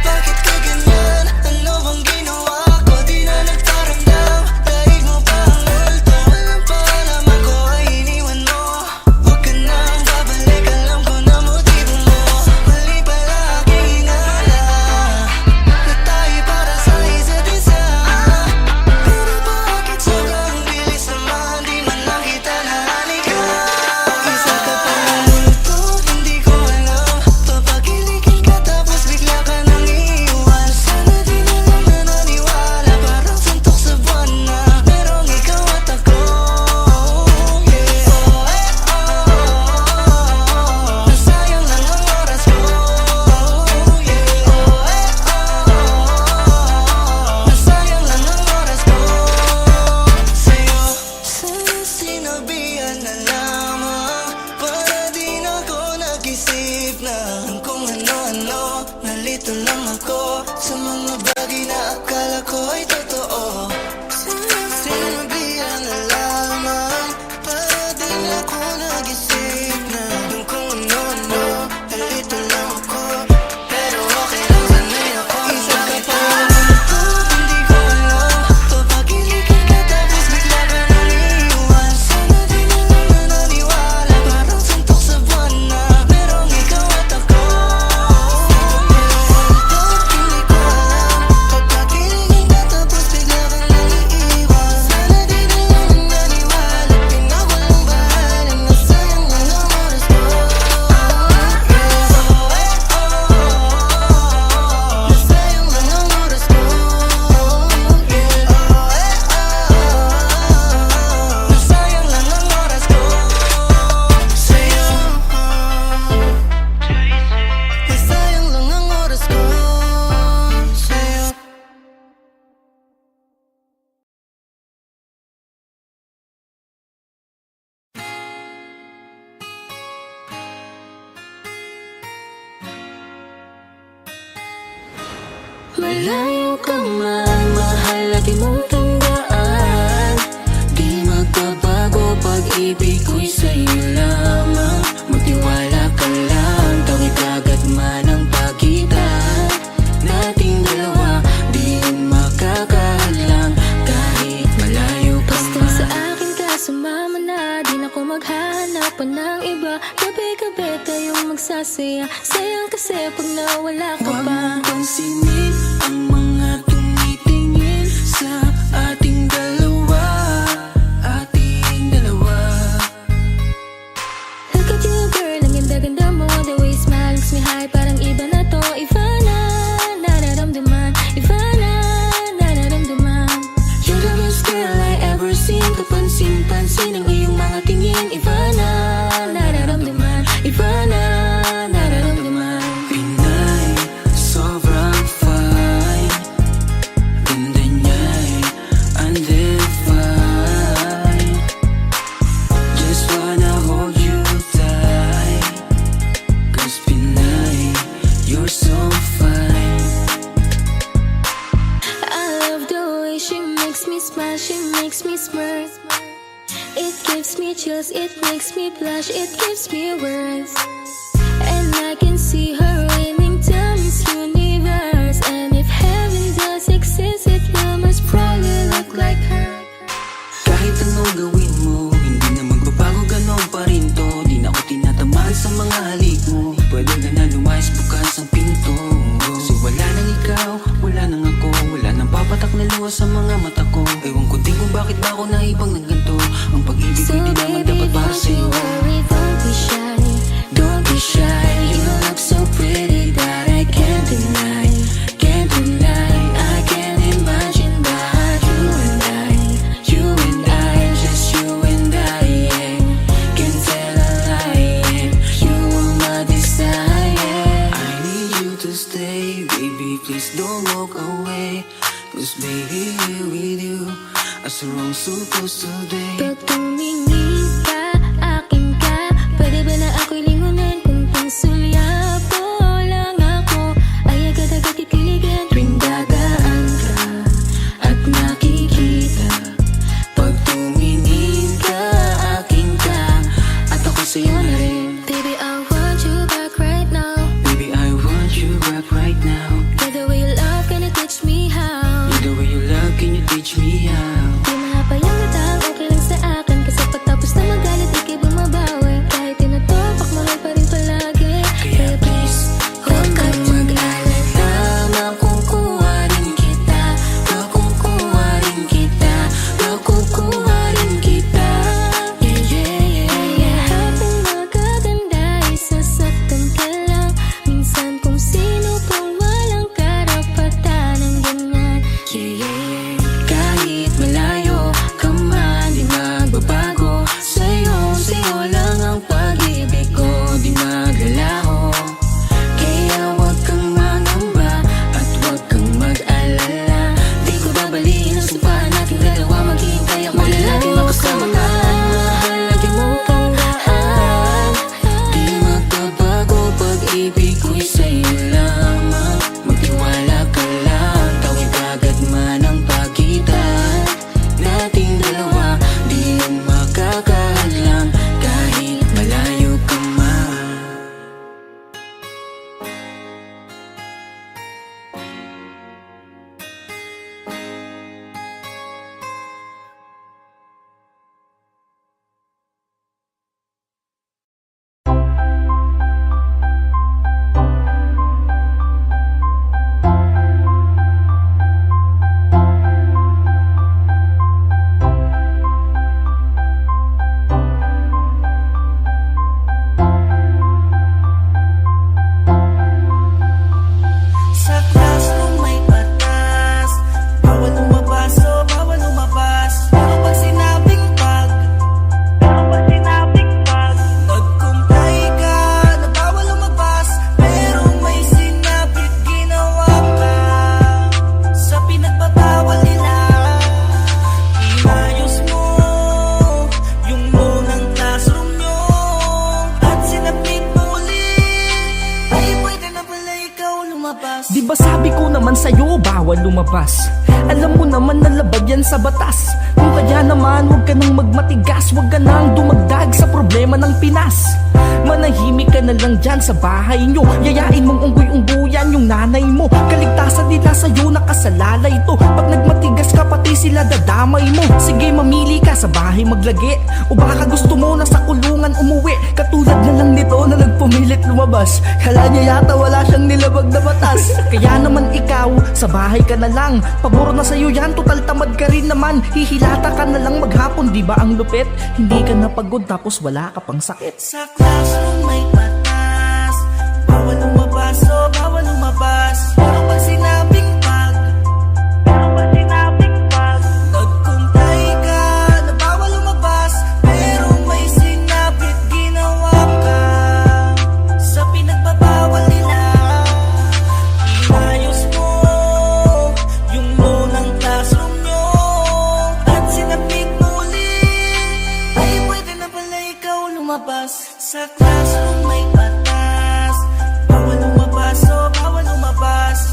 Bakit ka ganyan? Ano bang ginawa ko? Di na nagparamdam, dahil mo pa ang multo. Walang paalaman ko ay iniwan mo. Huwag ka nang babalik, alam ko na motibo mo. Mali pala aking hinala, na tayo para sa isa't isa. Pero bakit sobrang bilis naman, di man lang kita nahalika. Isa ka pa ng multo, hindi ko alam. Papakiligin ka tapos bigla ka nang iiwan. Sana di na lang na naniwala, parang suntok sa buwan na merong ikaw at ako. Yeah, nasayang lang ang oras ko. Yeah, nasayang lang ang oras ko sa'yo. Sana sinabihan na lamang, para di na ako nag-isip na kung ano-ano. Nalito lang ako sa mga bagay na akala ko ay totoo. Sana sinabihan na lamang, para di na ako nag-isip na kung ano-ano. Nalito lang ako, pero okay lang sanay ako. Isa ka pa ng multo, hindi ko alam. Papakiligin ka tapos bigla ka nang iiwan. Sana di na lang na naniwala, parang suntok sa buwan na merong ikaw at ako. Hindi ko alam. Papakiligin ka tapos bigla ka nang iiwan. Sana di na lang na naniwala, pinagwalang bahala, nasayang lang ang oras ko. Nasayang lang ang oras ko. Nasayang lang ang oras ko sa'yo. Nasayang lang ang oras ko sa'yo. Malayo ka man, mahal at di mong tandaan. Di magbabago, pag-ibig ko'y sa'yo lamang. Magtiwala ka lang, tawid agad man ang pagitan nating dalawa. Di yun makakahadlang kahit malayo ka man. Basta sa akin ka sumama na, di na ko maghahanap pa ng iba. Gabi-gabi tayong magsasaya, sayang kasi pag nawala ka Huwag pa. mong pansinin ang mga tumitingin sa ating dalawa. Ating dalawa. Look at you girl, ang ganda-ganda mo. The way you smile makes me high, parang iba na to. Iba na, nararamdaman. Iba na, nararamdaman. You're the best girl I ever seen. Kapansin-pansin ang iyong mga tingin. Iba na, nararamdaman. Iba na, nararamdaman. Pinay, sobrang fine. Ganda niya'y undefined. Just wanna hold you tight. 'Cause Pinay, you're so fine. I love the way she makes me smile, she makes me smirk. It gives me chills, it makes me blush, it gives me words. And I can see her winning to Miss Universe. And if heaven does sa mga mata ko. Ewan ko din kung bakit ba ako naibang ng ganito. Ang pag-ibig So ko'y di naman baby, dapat para don't sa'yo. you worry, don't be shy. Don't be shy. You look so pretty that I can't deny. Can't deny. I can't imagine but you and I. You and I, just you and I, yeah. Can't tell a lie, yeah. You are my desire. I need you to stay, baby, please don't walk away. 'Cause baby, here with you, as wrong supposed to day. Pag tumingin ka, akin ka. Pwede ba na ako'y lingunan kung pangsulyapo lang ako? Ay agad-agad kikiligan tuwing dadaan ka at nakikita. Pag tumingin ka, akin ka, at ako sa'yo na rin. Baby, I want you back right now. Baby, I want you back right now. By the way you love, can you teach me how? The way you love, can you teach me how? Di mahapayang matang, okay lang sa akin. Kasi pagtapos na magalit, ikay bumabawi. Kahit tinatopak, mahal pa rin palagi. Kaya please, huwag kang mag-alala. Makukuha rin kita, makukuha rin kita, makukuha rin kita. Yeah, yeah, yeah, yeah. Habang magaganda, isasaktan ka lang. Minsan kung sino pang walang karapatan ng ganyan. Yeah, yeah, yeah. Kahit malayo ka man, di magbabago. Sa'yo lang ang pag-ibig ko, di maglalaho. Kaya wag kang mangamba at wag kang mag-alala. Di ko babaliin ang sumpaan nating dalawa. Maghihintay ako na laging makasama ka. Mahal, lagi mong tandaan. Di magbabago pag-ibig ko'y sa'yo lamang. Magtiwala ka lang, tawid agad man ang pagitan nating dalawa. Di yan makakahadlang kahit malayo ka man. Sa classroom may batas, bawal lumabas o bawal lumabas. Pero pag sinabing pag nag-comply ka na bawal lumabas, pero may sinabit ginawa ka. Sa pinagbabawal nila, inayos mo yung munang classroom nyo at sinabit mo ulit. Ay pwede na pala ikaw lumabas. Di ba sabi ko naman sa'yo, bawal lumabas? Alam mo naman na labag yan sa batas. Kung kaya naman, huwag ka nang magmatigas. Huwag ka nang dumagdag sa problema ng Pinas. Manahimik ka na lang dyan sa bahay nyo. Yayain mong unggoy-ungguyan yung nanay mo. Kaligtasan nila sa'yo, nakasalalay to. Pag nagmatigas ka, pati sila dadamay mo. Sige, mamili ka sa bahay maglagi. O baka gusto mo na sa kulungan umuwi. Katulad na lang nito na nagpumilit lumabas. Kala niya yata wala siyang nilabag na batas. Kaya naman ikaw, sa bahay ka na lang. Pabor na sa'yo yan, total tamad ka rin naman. Hihilata ka na lang maghapon, di ba ang lupit? Hindi ka napagod tapos wala ka pang sakit. Sa classroom may batas, bawal lumabas o bawal lumabas. Pero pag sinabing pag nag-comply ka na bawal lumabas, pero may sinabit ginawa ka. Sa pinagbabawal nila, inayos mo yung lunang classroom nyo at sinabit mo ulit. Ay pwede na pala ikaw lumabas. Sa classroom may batas, bawal lumabas o bawal lumabas.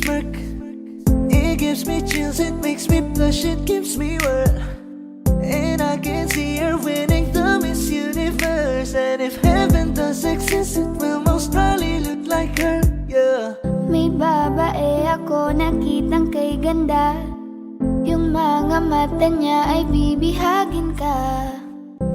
smirk. It gives me chills, it makes me blush, it gives me world. And I can see her winning the Miss Universe. And if heaven does exist, it will most probably look like her, yeah. May babae ako nakitang kay ganda. Yung mga mata niya ay bibihagin ka.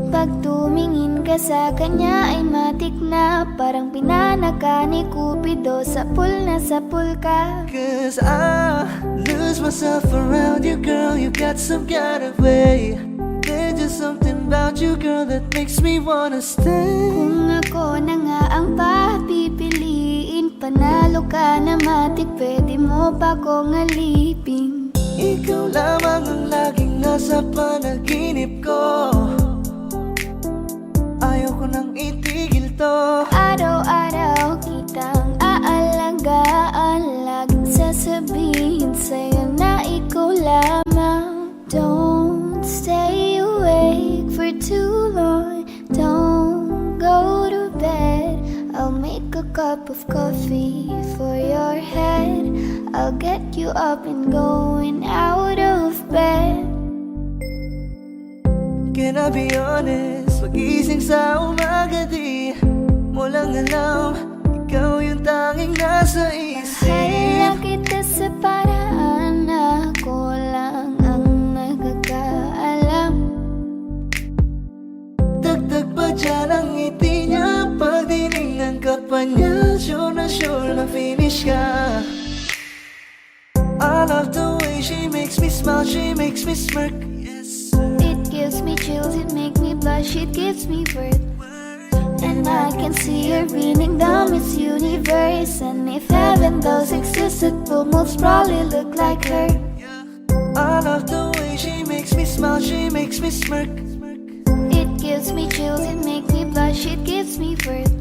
Pag tumingin ka sa kanya ay matik na. Parang pinanaka ni Cupido, sapul na sapul ka. Cause I lose myself around you, girl. You got some kind of way. There's just something about you, girl, that makes me wanna stay. Kung ako na nga ang papipiliin, panalo ka na matik, pwede mo pa kong alipin. Ikaw lamang ang laging nasa panaginip ko. Ayaw ko nang itigil to. Araw-araw kitang aalagaan, laging sasabihin sa'yo na ikaw lamang. Don't stay awake for too long, don't go to bed. I'll make a cup of coffee for your head. I'll get you up and going out of bed. Can I be honest? Pag-ising sa umaga di mo lang alam, ikaw yung tanging nasa isip. Hala kita sa paraan, ako lang ang nagkakaalam. Dagdag pa dyan ang ngiti niya, pag diningan ka pa niya, sure na finish ka. I love the way she makes me smile, she makes me smirk. Yes, It gives me chills, it makes me blush, it gives me worth. And I can see her winning the Miss Universe. And if heaven does exist, it will most probably look like her. I love the way she makes me smile, she makes me smirk. It gives me chills, it makes me blush, it gives me worth.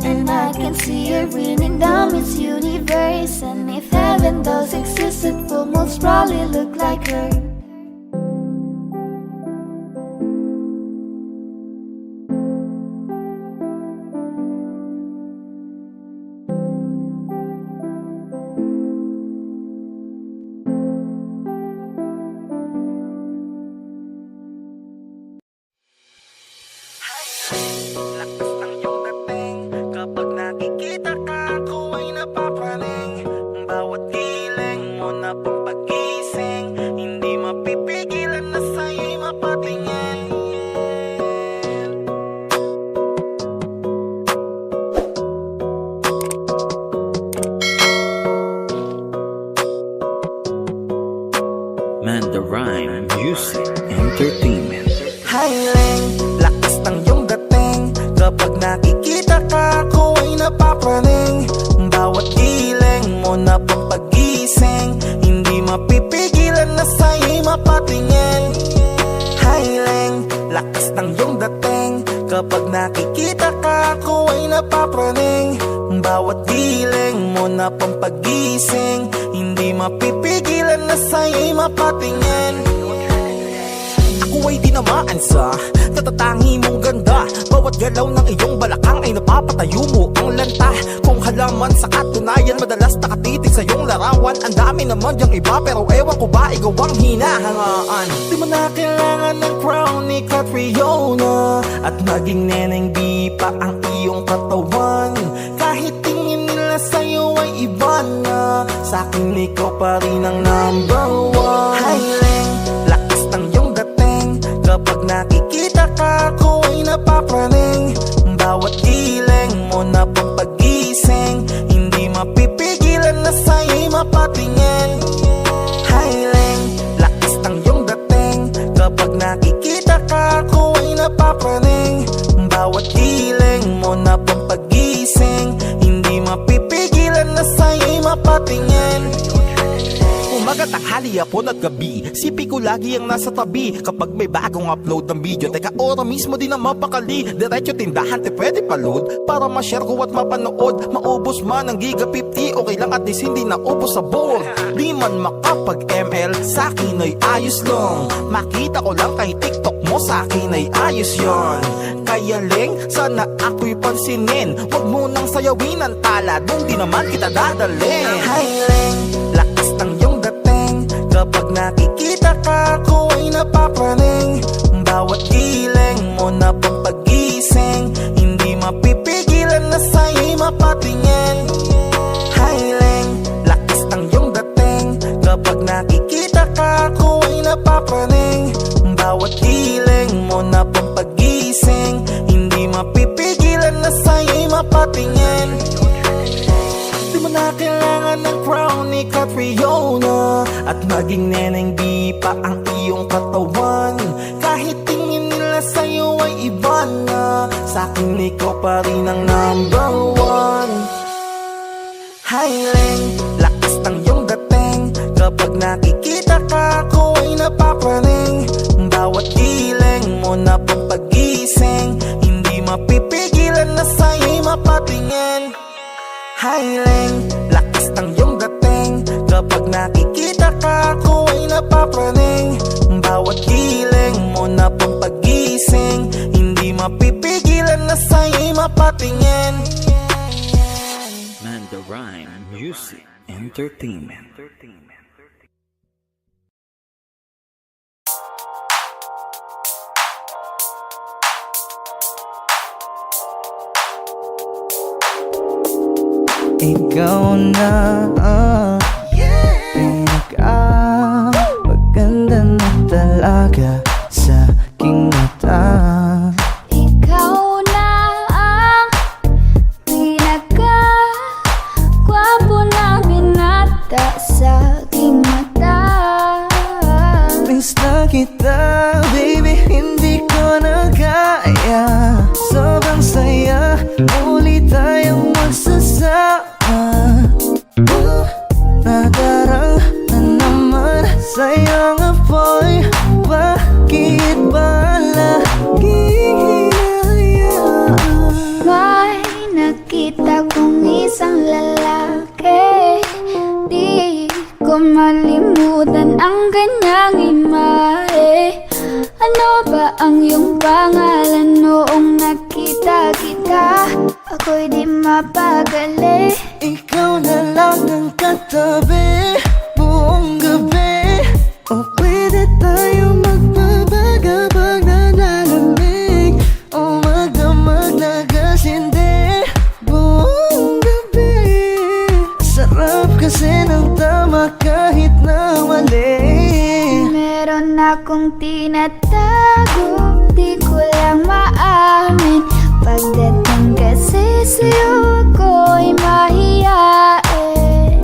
And I can see her winning the Miss Universe. And if heaven does exist, it will most probably look like her. Lakas ng iyong dating, kapag nakikita ka, ako ay napapraning. Bawat giling mo na pang pag-ising, hindi mapipigilan na sa'yo'y mapatingin. Mandarine Music Entertainment. Highling, lakas ng iyong dating, kapag nakikita ka, ako ay napapraning. Bawat giling mo na pang pag-ising, hindi mapipigilan na sa'yo'y mapatingin. Highling, lakas ng iyong dating, kapag nakikita ka, ako ay napapraning. Bawat giling mo na pang pag-ising, hindi mapipigilan na sa'yo'y mapatingin. Ako ay tinamaan sa tatatangi mong ganda. Bawat galaw ng iyong balakang ay napapatayo mo ang lanta. Kung halaman sa katunayan, madalas nakatitig sa iyong larawan. Ang dami naman diyang iba, pero ewan ko ba ikaw ang hinahangaan. Di mo na kailangan ng crown ni Catriona, at maging neneng di pa ang iyong katawan. Kahit tingin nila sa'yo ay iba na, sa'kin ikaw pa rin ang number one. Highling, lakas ng iyong dating, kapag nakikita ka, ako ay napapraning. Bawat giling mo na pang pag-ising, hindi mapipigilan na sa'yo'y mapatingin. Highling, lakas ng iyong dating, kapag nakikita ka, ako ay napapraning. Bawat giling mo na pang pag-ising, hindi mapipigilan na sa'yo'y mapatingin. Umaga, tanghali, hapon at gabi, sipi ko lagi ang nasa tabi. Kapag may bagong upload ng video, teka ora mismo din ang mapakali. Diretso tindahan, te pwede pa-load, para ma-share ko at mapanood. Maubos man ang giga 50, okay lang at least hindi naubos sa board. Di man makapag-ML, sa'kin ay ayos lang. Makita ko lang kay TikTok mo, sa'kin ay ayos yon. Kaya Ling, sana ako'y pansinin, wag mo nang sayawin ang tala, dun di naman kita dadalhin. Hi Ling, Kapag nakikita ka, ako ay napapraning. Bawat giling mo na pang pagising, hindi mapipigilan na sa'yo'y mapatingin. Hiling, lakas ng iyong dating. Kapag nakikita ka, ako ay napapraning. Bawat giling mo na pang pagising, hindi mapipigilan na sa'yo'y mapatingin. Di mo na kailangan ng crown ni Catriona, at maging neneng di pa ang iyong katawan. Kahit tingin nila sa'yo ay iba na, sa'kin ikaw pa rin ang number one. Hiling, lakas ng iyong dating. Kapag nakikita ka, ako ay napapraning. Bawat giling mo na pang pagising, hindi mapipigilan na sa'yo'y mapatingin. Hiling, lakas ng iyong dating. Kapag nakikita ka, ako ay napapraning. Bawat giling mo na pang pagising, hindi mapipigilan na sa'yo'y mapatingin. Manda Rhyme Music Entertainment. Ikaw na ang maganda na talaga sa aking mata. Ikaw na ang pinaka-gwapo na binata sa aking mata. Miss na kita, baby, hindi ko na kaya. Sobrang saya, muli tayong magsasama. Nadarang na naman sa'yo nga boy, bakit ba laging hinahayaan? May nakita kong isang lalaki, di ko malimutan ang kanyang imahe. Ano ba ang iyong pangalan noong nakita kita? Ako'y di mapagali. Ikaw na lang ang katabi buong gabi. O pwede tayo magpabagabag na lalamig, o magdamag na gasindi buong gabi. Sarap kasi ng tama kahit na mali. Meron akong tinatago, di ko lang maamin. Pagdating kasi sa'yo ako'y mahiyain.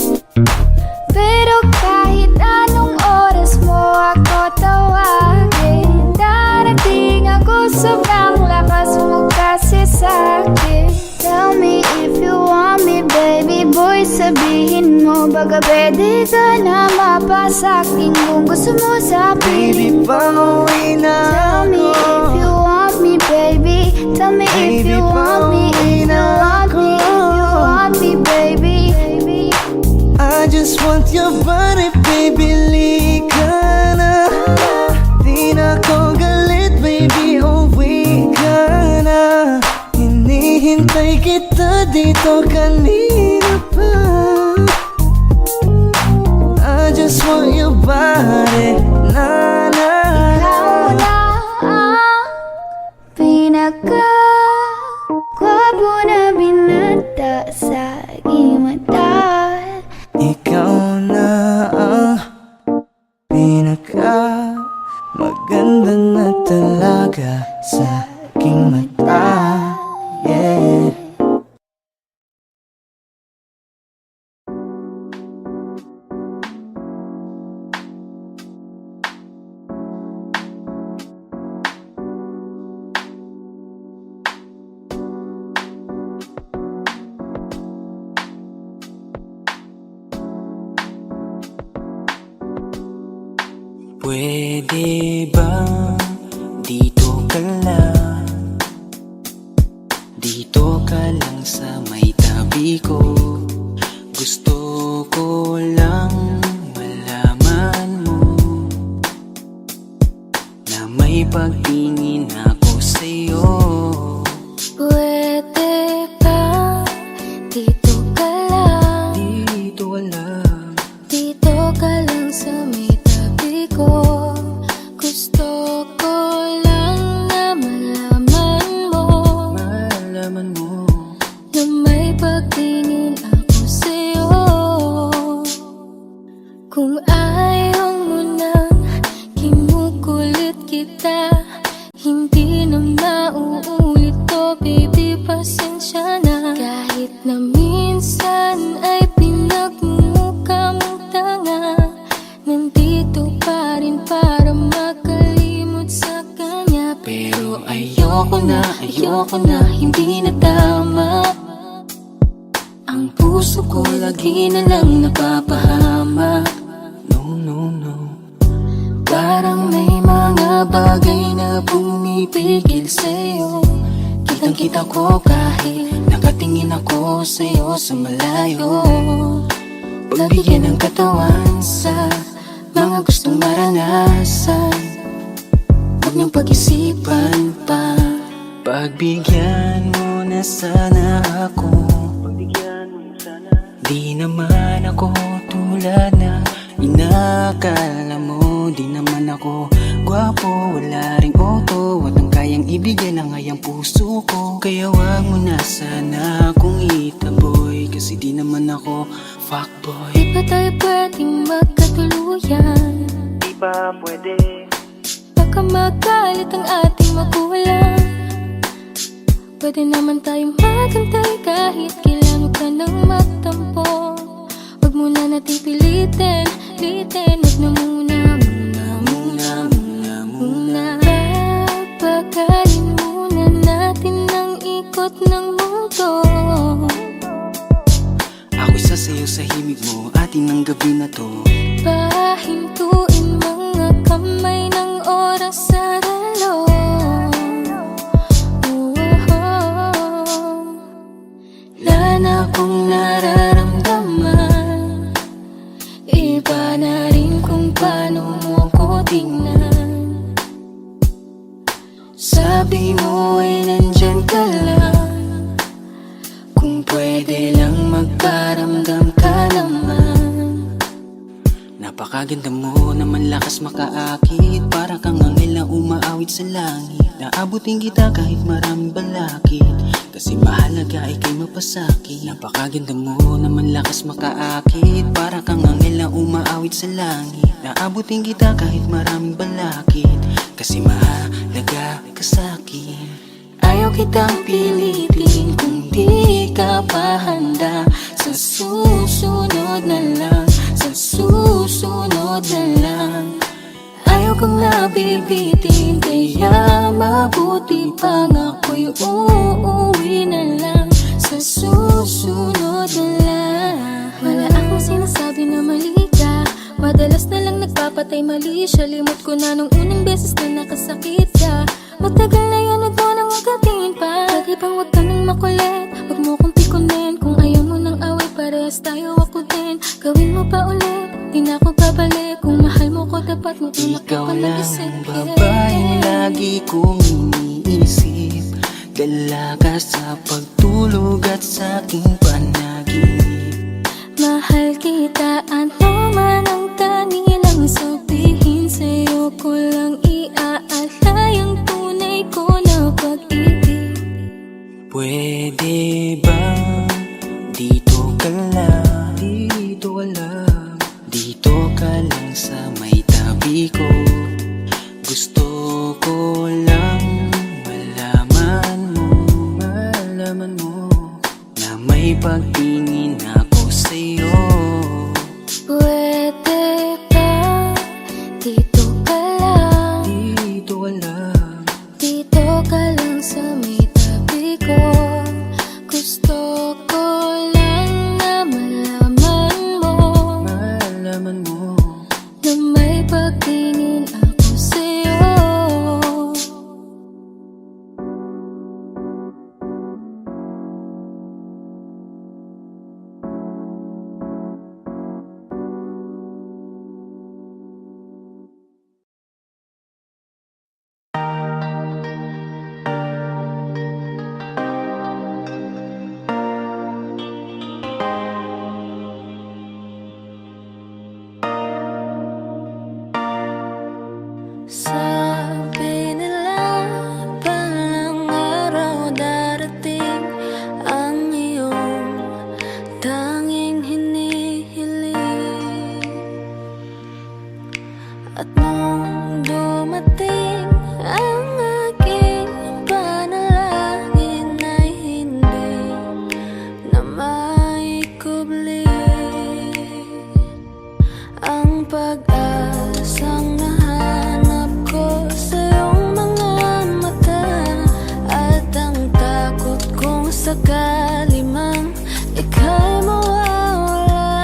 Pero kahit anong oras mo ako tawagin, darating ako, sobrang lakas mo kasi sa'kin. Tell me if you want me, baby boy, sabihin mo. Baga pwede ka na mapasakin kung gusto mo sa piling Baby, pauwi na Tell me if ako. you want me, baby. Tell me if you want me, if you want me, if you want me, baby. I just want your body, baby, lika na. Di na ko galit, baby, uwi ka na. Hinihintay kita dito kanina pa. I just want your body, na na. Ikaw na ang pinaka-gwapo na binata sa aking mata. Ikaw na ang pinaka maganda na talaga sa aking mata. Yeah. Pwede ba dito ka lang? Dito ka lang sa may tabi ko. Gusto ko lang malaman mo na may pagtingin ako sa'yo. Pwede ba dito ka lang? Dito lang. Dito ka lang sa may tabi Kung ayaw mo nang kinukulit kita, hindi na mauulit to, baby, pasensya na. Kahit na minsan ay pinagmumukha mong tanga, nandito pa rin para makalimot sa kanya. Pero ayoko na, hindi na tama. Ang puso ko lagi na lang napapahama. No. Parang may mga bagay na pumipigil sa'yo. Kitang-kita ko kahit nakatingin ako sa'yo sa malayo. Pagbigyan ng katawan sa mga gustong maranasan, huwag niyong pag-isipan pa. Pagbigyan mo na sana ako. Di naman ako tulad na inakala mo. Di naman ako gwapo, wala ring auto, at ang kayang ibigay na ngayang puso ko. Kaya wag mo na sana akong itaboy, kasi di naman ako fuckboy. Di ba tayo pwedeng magkatuluyan? Di ba pwede? Baka magalit ang ating magulang. Pwede naman tayong magantay kahit kailan ka nang magtampo. Huwag mo na natin pilitin, huwag na muna. Papagalin muna natin ang ikot ng mundo. Ako'y sasayaw sa himig mo, atin ang gabi na to. Pahintuin mga kamay ng oras sa relo. Wala na akong nararamdaman, Iba na rin kung paano mo ko tingnan. sabi mo ay nandyan ka lang. Kung pwede lang magparamdam ka naman. Napakaganda mo naman, lakas makaakit. Para kang anghel na umaawit sa langit. Naabutin kita kahit maraming balakid, kasi mahalaga ay kay mapasakit. Napakaganda mo naman, lakas makaakit. Para kang anghel na umaawit sa langit. Naabutin kita kahit maraming balakid, kasi mahalaga ka sa'kin. Ayaw kitang pilitin kung di ka pa handa. Sa susunod na lang, sa susunod na lang. Ayaw kong nabibitin, kaya mabuti pang ako'y uuwi na lang. Sa susunod na lang. Wala akong sinasabi na mali ka, madalas na lang nagpapatay mali siya. Limot ko na nung unang beses na nakasakit ka. Matagal na yan, huwag mo nang magatingin pa. Pwede bang huwag ka nang makulit, huwag mo kong pikunin. Kung ayaw mo nang away, parehas tayo ako din. Gawin mo pa ulit, di na ako babalik. Kung mahal mo ko, dapat mo Ikaw ka lang mag-isip. ang babaeng lagi kong iniisip. Dala ka sa pagtulog at sa aking panaginip. Mahal kita, ano man ang kanilang sabihin. Sa'yo ko lang iaalay ang tunay ko na pag-ibig. Pwede ba dito ka lang? Dito ka lang sa may tabi ko. Gusto ko lang malaman mo na may pagtingin ako sa'yo. Pwede ba dito ka lang? Dito ka lang sa may tabi ko. Gusto ko lang na malaman mo na may pagtingin ako sa'yo. At nung dumating ang aking panalangin ay hindi na maikubli ang pag-asang nahanap ko sa iyong mga mata at ang takot kong sakali mang ika'y mawawala.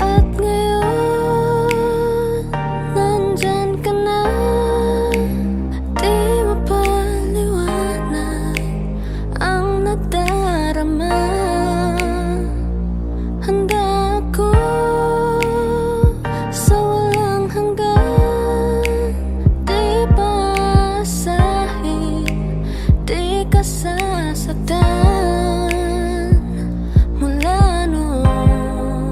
At ngayon, nandyan ka na, di mapaliwanag ang nadarama. Handa ako sa walang hanggan, di pasahin, di ka sasaktan. Mula noon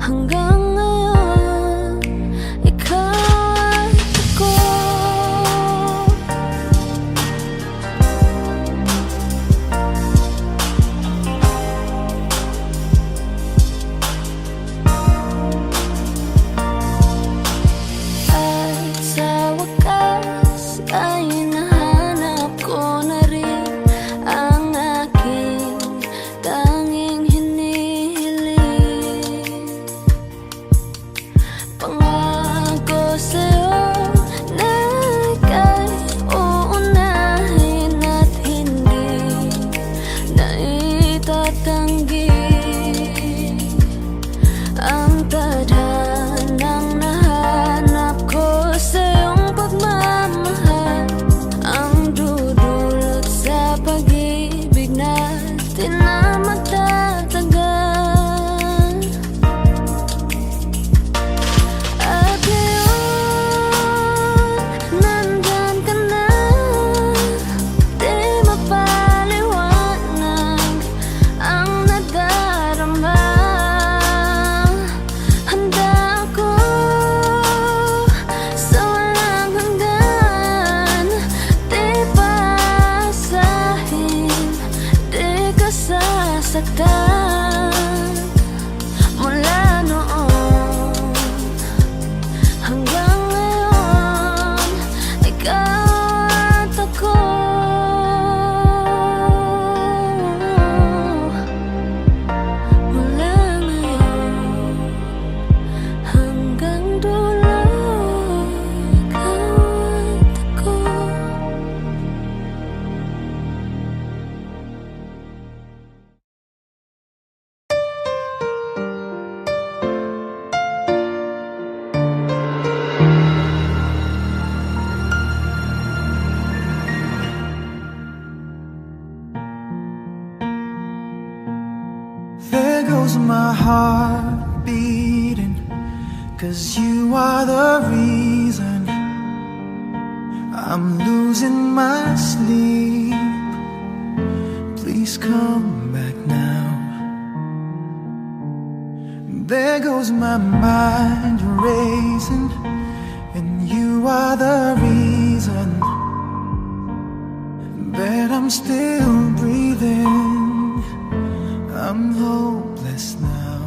hanggang ngayon, ikaw at ako. At sa wakas ay nahanap ko na rin ang aking tanging hinihiling. Pangako sa'yo na ika'y uunahin at hindi na itatanggi ang tadhanang nahanap ko sa iyong pagmamahal, ang dudulot sa pag-ibig natin na magtatagal. At ngayon, nandyan ka na, di mapaliwanag ang nadarama. Handa ako sa walang hanggan, di pasahin, di ka sasaktan. Mula noon hanggang ngayon, ikaw at ako. Mula ngayon hanggang dulo, ikaw at ako. There goes my heart beating, 'cause you are the reason I'm losing my sleep. Please come back now. There goes my mind racing, and you are the reason that I'm still breathing. I'm hopeless now.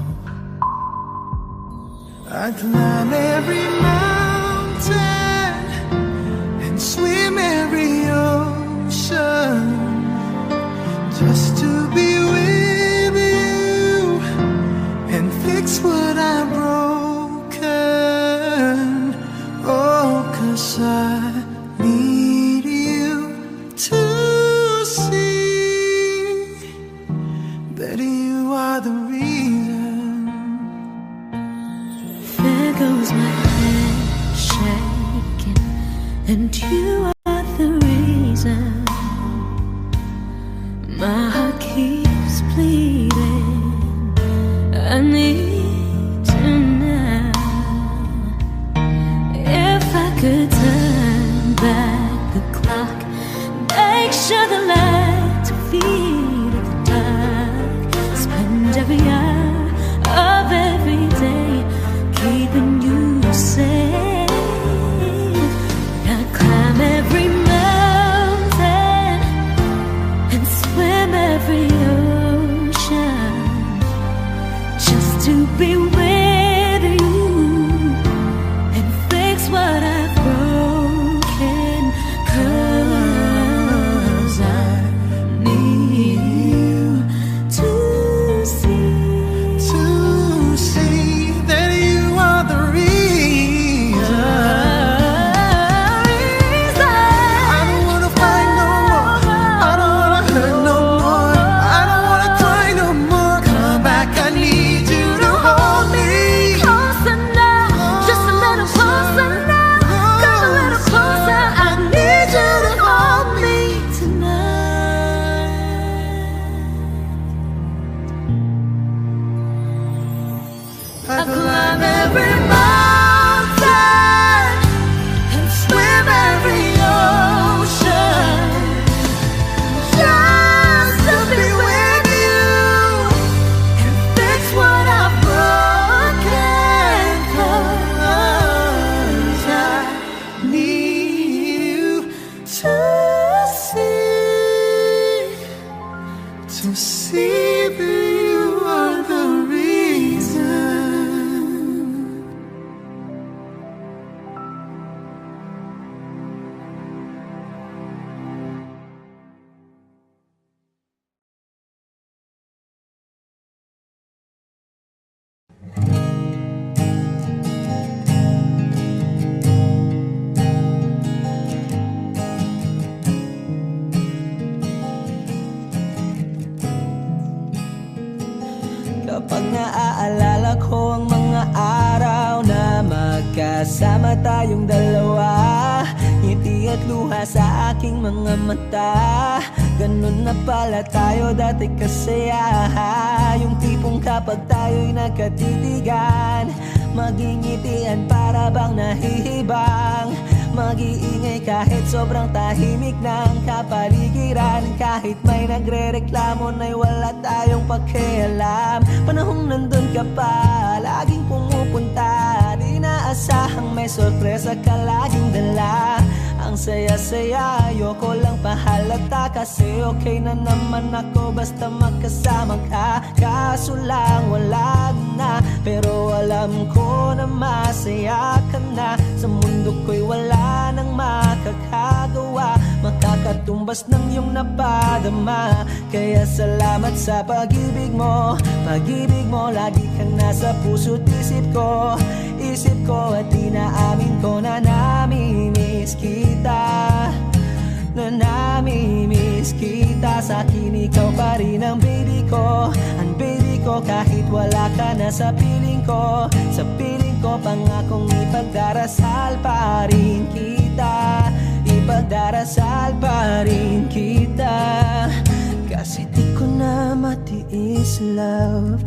I climb every mountain and swim every ocean just to be with you and fix what I've broken. Oh, 'cause I need you to see that you are the reason. There goes my head shaking, and you are the reason. My heart keeps bleeding. I need you now. If I could turn back the clock, make sure the lights feed the dark, spend every every mountain and swim every ocean just to be with you and fix what I've broken. 'Cause I need you to see that you are the reason. Kapag naaalala ko ang mga araw na magkasama tayong dalawa, ngiti at luha sa aking mga mata. Ganun na pala tayo dati kasaya. Yung tipong kapag tayo'y nagkatitigan, magingitian para bang nahihibang. Mag-iingay kahit sobrang tahimik ng kapaligiran. Kahit may nagre-reklamo na'y wala tayong pakialam. Panahong nandun ka pa, laging pumupunta. Di naasahang may sorpresa ka laging dala. Ang saya-saya, ayoko lang pahalata. Kasi okay na naman ako basta magkasama ka. Kaso lang wala na, pero alam ko na masaya ka na. Sa mundo ko'y wala nang makakagawa, makakatumbas ng iyong napadama. Kaya salamat sa pag-ibig mo. Pag-ibig mo, lagi ka nasa puso't isip ko. Isip ko at inaamin ko na namimiss kita. Na namimiss kita. Sa akin ikaw pa rin ang baby ko. Ang baby ko kahit wala ka na sa piling ko. Sa piling ko pangakong ipagdarasal pa rin kita. Ipagdarasal pa rin kita. Kasi di ko na matiis, love.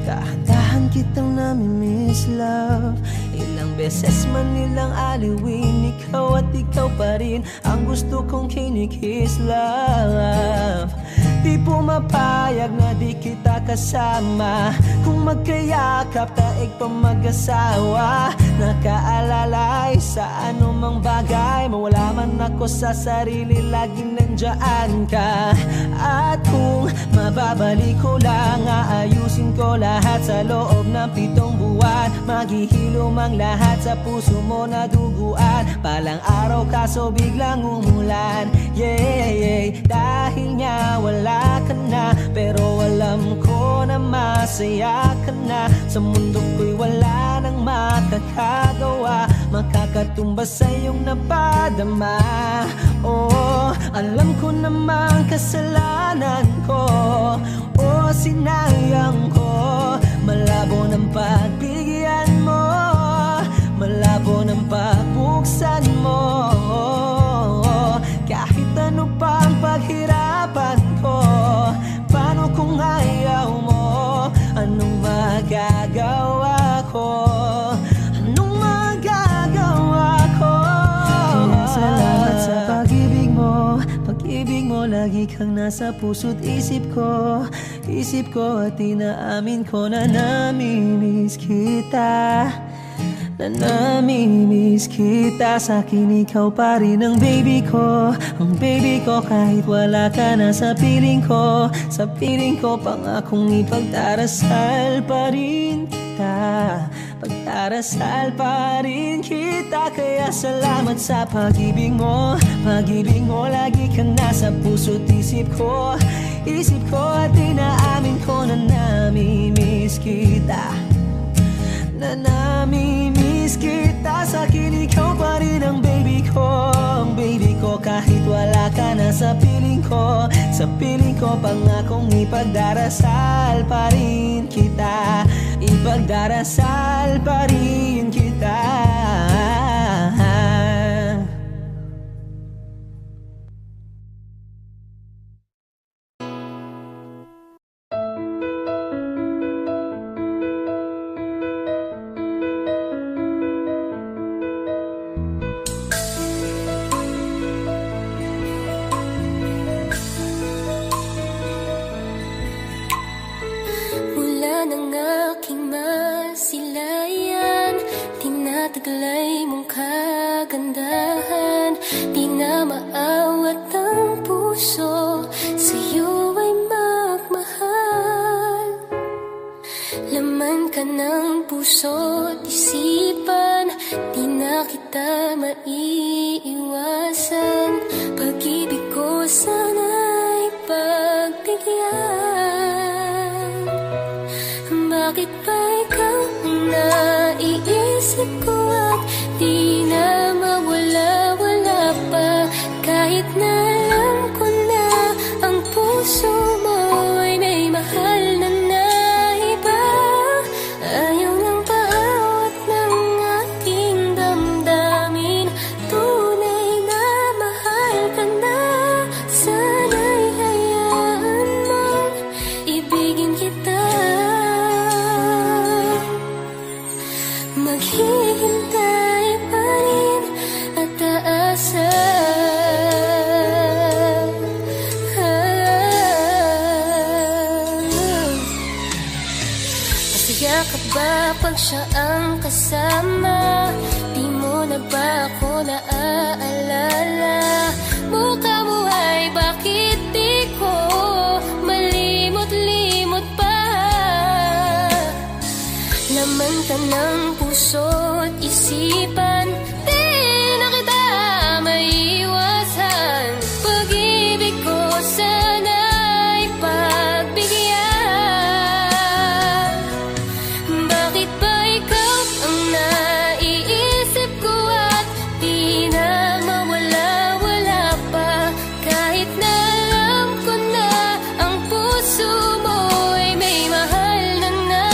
Dahan-dahan kitang namimiss, love. Ilang beses man nilang aliwin, ikaw at ikaw pa rin ang gusto kong kinikiss, love. Di pumapayag na di kita kasama. Kung magkayakap taig pa mag-asawa. Nakaalalay sa anumang bagay. Mawala man ako sa sarili, laging nandiyan ka. At kung mababalik ko lang, aayusin ko lahat sa loob ng 7 buwan. Maghihilom ang lahat sa puso mo na duguan. Palang araw kaso biglang umulan. Yeah, yeah. Dahil nga wala ka na, pero alam ko na masaya ka na. Sa mundo ko'y wala nang makakagawa, makakatumbas sa iyong napadama. Oh, alam ko namang kasalanan ko. Oh, sinayang ko. Malabo ng pagbigyan mo, malabo ng pagbuksan mo. Kahit ano pa ang paghirapan ko, paano kung ayaw mo? Anong magagawa ko? Anong magagawa ko? Kaya salamat sa pag-ibig mo. Pag-ibig mo, lagi kang nasa puso't isip ko. Isip ko at inaamin ko na namimiss kita. Na namimiss kita. Sa'kin ikaw pa rin ang baby ko. Ang baby ko kahit wala ka na sa piling ko. Sa piling ko pangakong ipagdarasal pa rin kita. Pagdarasal pa rin kita. Kaya salamat sa pag-ibig mo. Pag-ibig mo, lagi ka nasa puso't isip ko. Isip ko at inaamin ko na namimiss kita. Na namimiss kita. Sa'kin ikaw pa rin ang baby ko. Ang baby ko kahit wala ka na sa piling ko. Sa piling ko pangakong ipagdarasal pa rin kita. Ipagdarasal pa rin kita. aking masilayan, tinataglay mong kagandahan. Di na maawat ang puso, sa'yo ay magmahal. Laman ka ng puso't isipan, di na kita maiiwasan. Pag-ibig ko sana'y pagbigyan. Bakit ba ikaw ang naiisip ko at di na mawala-wala pa? Kahit na alam ko na ang puso mo ay may mahal na iba. Ayaw nang paawat ng aking damdamin. Tunay na mahal ka na. Sana'y hayaan mong ibigin kita. Maghihintay pa rin at aasa. Masaya ka ba pag siya ang kasama? Di mo na ba ako naaalala? Mukha mo ay bakit di ko malimot-limot pa? Laman ka ng puso't isipan, di na kita maiiwasan. Pag-ibig ko sana'y pagbigyan. Bakit ba ikaw ang naiisip ko at di na mawala-wala pa? Kahit na alam ko na ang puso mo ay may mahal na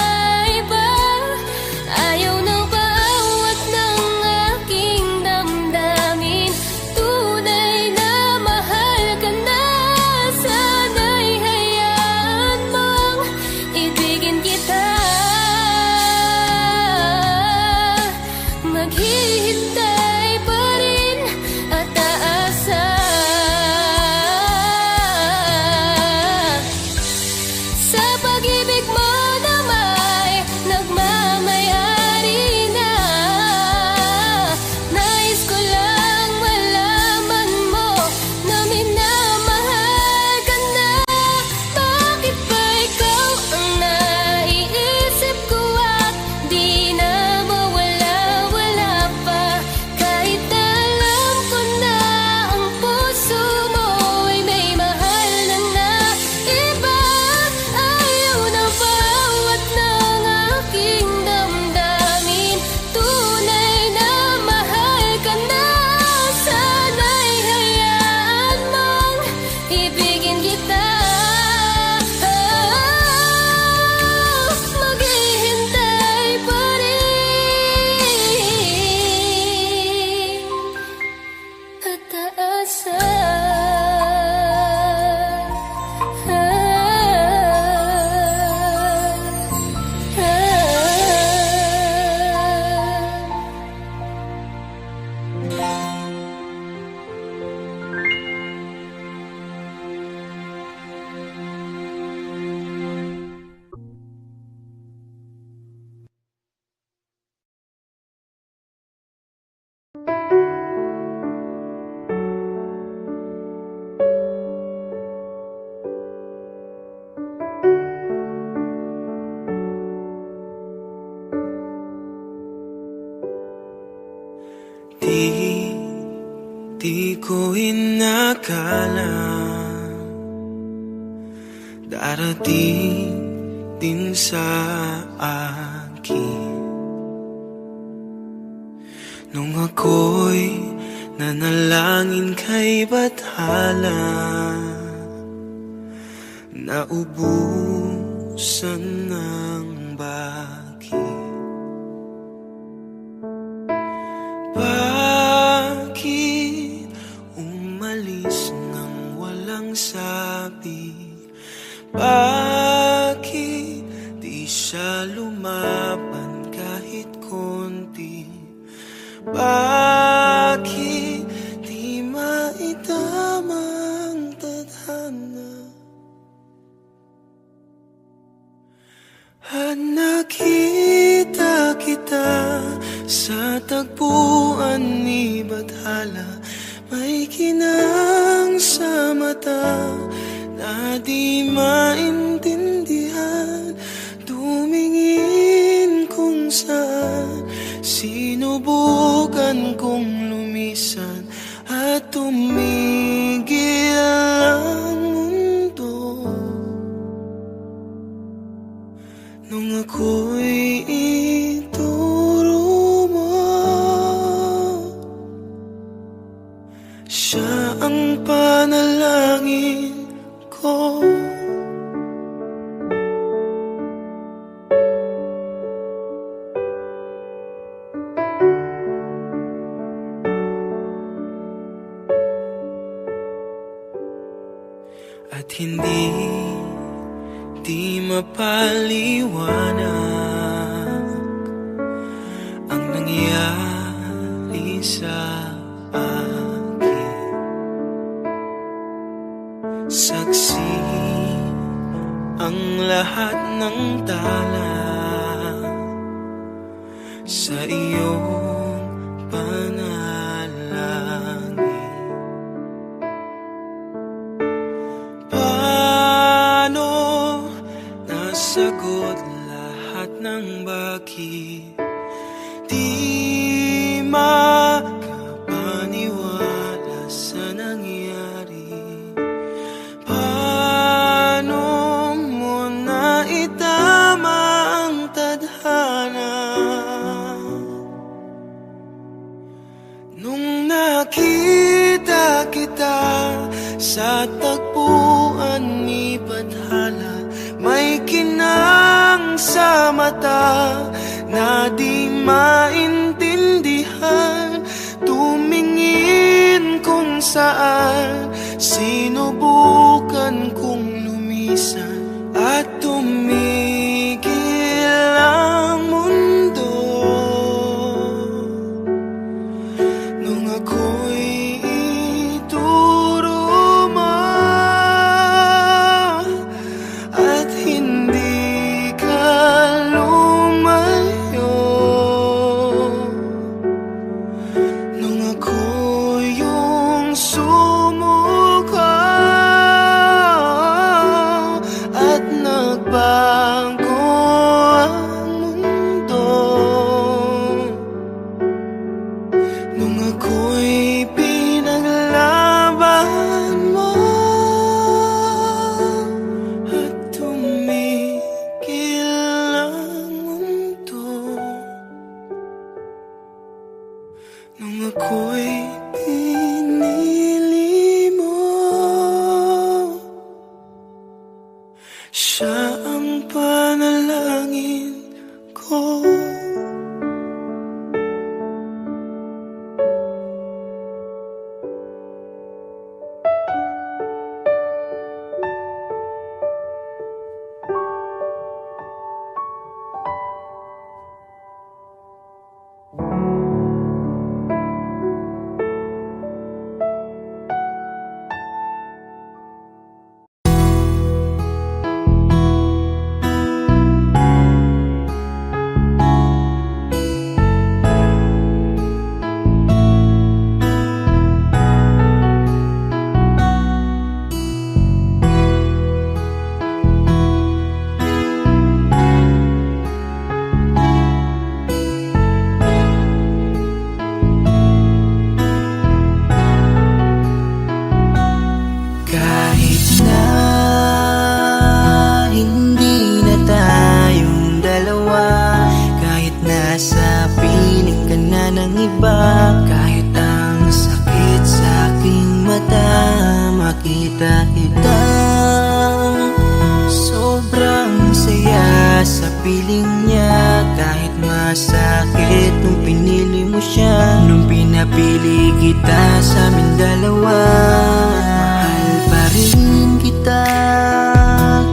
iba. Ayaw nang paawat ng aking damdamin. Tunay na mahal ka na. Sana'y hayaan mong ibigin kita. Maghihintay pa rin at aasa. Sa pag-ibig mo na may nagmamayari na. Nais ko lang malaman mo na minamahal ka na. Bakit ba ikaw ang naiisip ko at di na mawala-wala pa? Kahit na alam ko na ang puso mo ay may mahal na iba. Ayaw na paawat ng aking damdamin. Tunay na mahal ka na. Sana'y hayaan mong ibigin kita. Maghihintay pa rin at aasa. Di ko inakala darating din sa akin nung ako'y nanalangin kay Bathala. Naubusan ng bakit. Bakit umalis nang walang sabi? Bakit di siya lumaban kahit konti? Bakit di maidamang tadhana? At nakita kita sa tagpuan ni Bathala. May kinang sa mata na di maintindihan. Tumingin kung saan, sinubukan kong lumisan at tumigil ang mundo. Nung ako'y ituro mo, siya ang panalangin ko. At hindi di mapaliwanag ang nangyari sa akin. Saksi ang lahat ng tala sa iyong panalangin. Paano nasagot lahat ng bakit? Di makapaniwala sa nangyari. Paano mo naitama ang tadhana? Nung nakita kita sa tagpuan ni Bathala, may kinang sa mata na di maintindihan. Tumingin kung saan, sinubukan kong lumisan at tumigil ang mundo. Nung ako'y ituro mo at hindi ka lumayo. Nung ako yung sumuko at nagbago ang mundo. Nung ako'y pinaglaban mo at tumigil ang mundo. Nung ako'y pinili mo, siya ang panalangin ko. Kahit na hindi na tayong dalawa, kahit nasa piling ka na ng iba, kahit ang sakit sa aking mata, makita kita. Sobrang saya sa piling niya, kahit masakit nung pinili mo siya. Nung pinapili kita sa amin dalawa, mahal pa rin kita.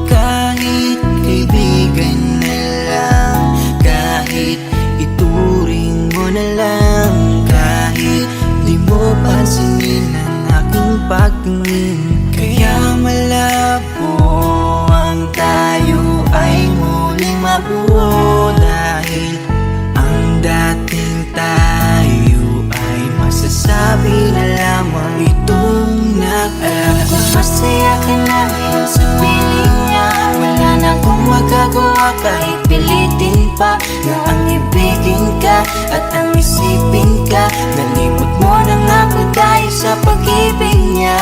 Kahit kaibigan na lang, kahit ituring mo na lang, kahit di mo pansinin ang aking pagtingin. Kaya malabo ang tayo ay muling mabalik. magagawa kahit pilitin pa na ang ibigin ka at ang isipin ka. Nalimot mo na nga ako dahil sa pag-ibig niya.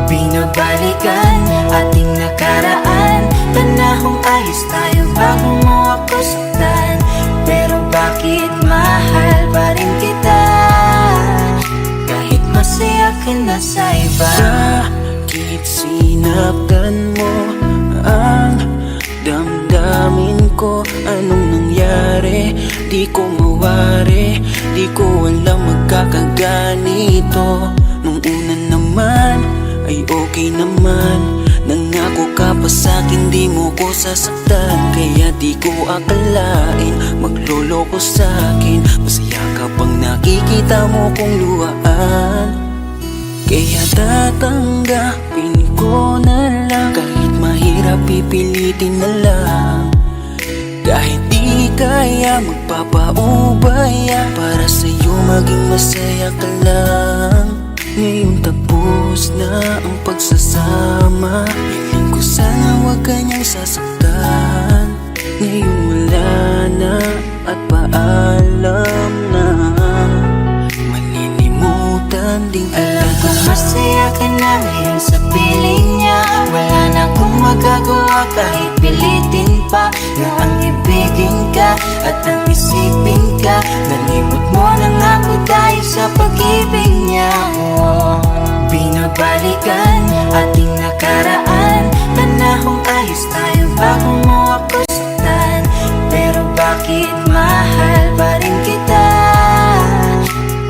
Binabalikan ating nakaraan, panahong ayos tayo bago mo ako saktan. Pero bakit mahal pa rin kita kahit masaya ka na sa iba? Bakit sinaktan mo ang damdamin ko? Anong nangyari? Di ko mawari, di ko alam magkakaganito. Nung una naman ay okay naman, nangako ka pa sa'kin di mo ko sasaktan. Kaya di ko akalain magloloko sa'kin. Masaya ka pang nakikita mo kong luhaan. Kaya tatanggapin ko na lang, kahit mahirap pipilitin na lang. Kahit di kaya magpapaubaya, para sa'yo maging masaya ka lang. Ngayon tapos na ang pagsasama, hiling ko sana huwag kanyang sasaktan. Ngayon wala na at paalam na, malilimutan ding alam ko masaya ka na ngayon sa piling niya. Wala na akong magagawa kahit pilitin pa na ang ibigin ka at ang isipin ka. Nalimot mo na nga ako dahil sa pag-ibig niya. Binabalikan ating nakaraan, panahong ayos tayo bago mo ako saktan. Pero bakit mahal pa rin kita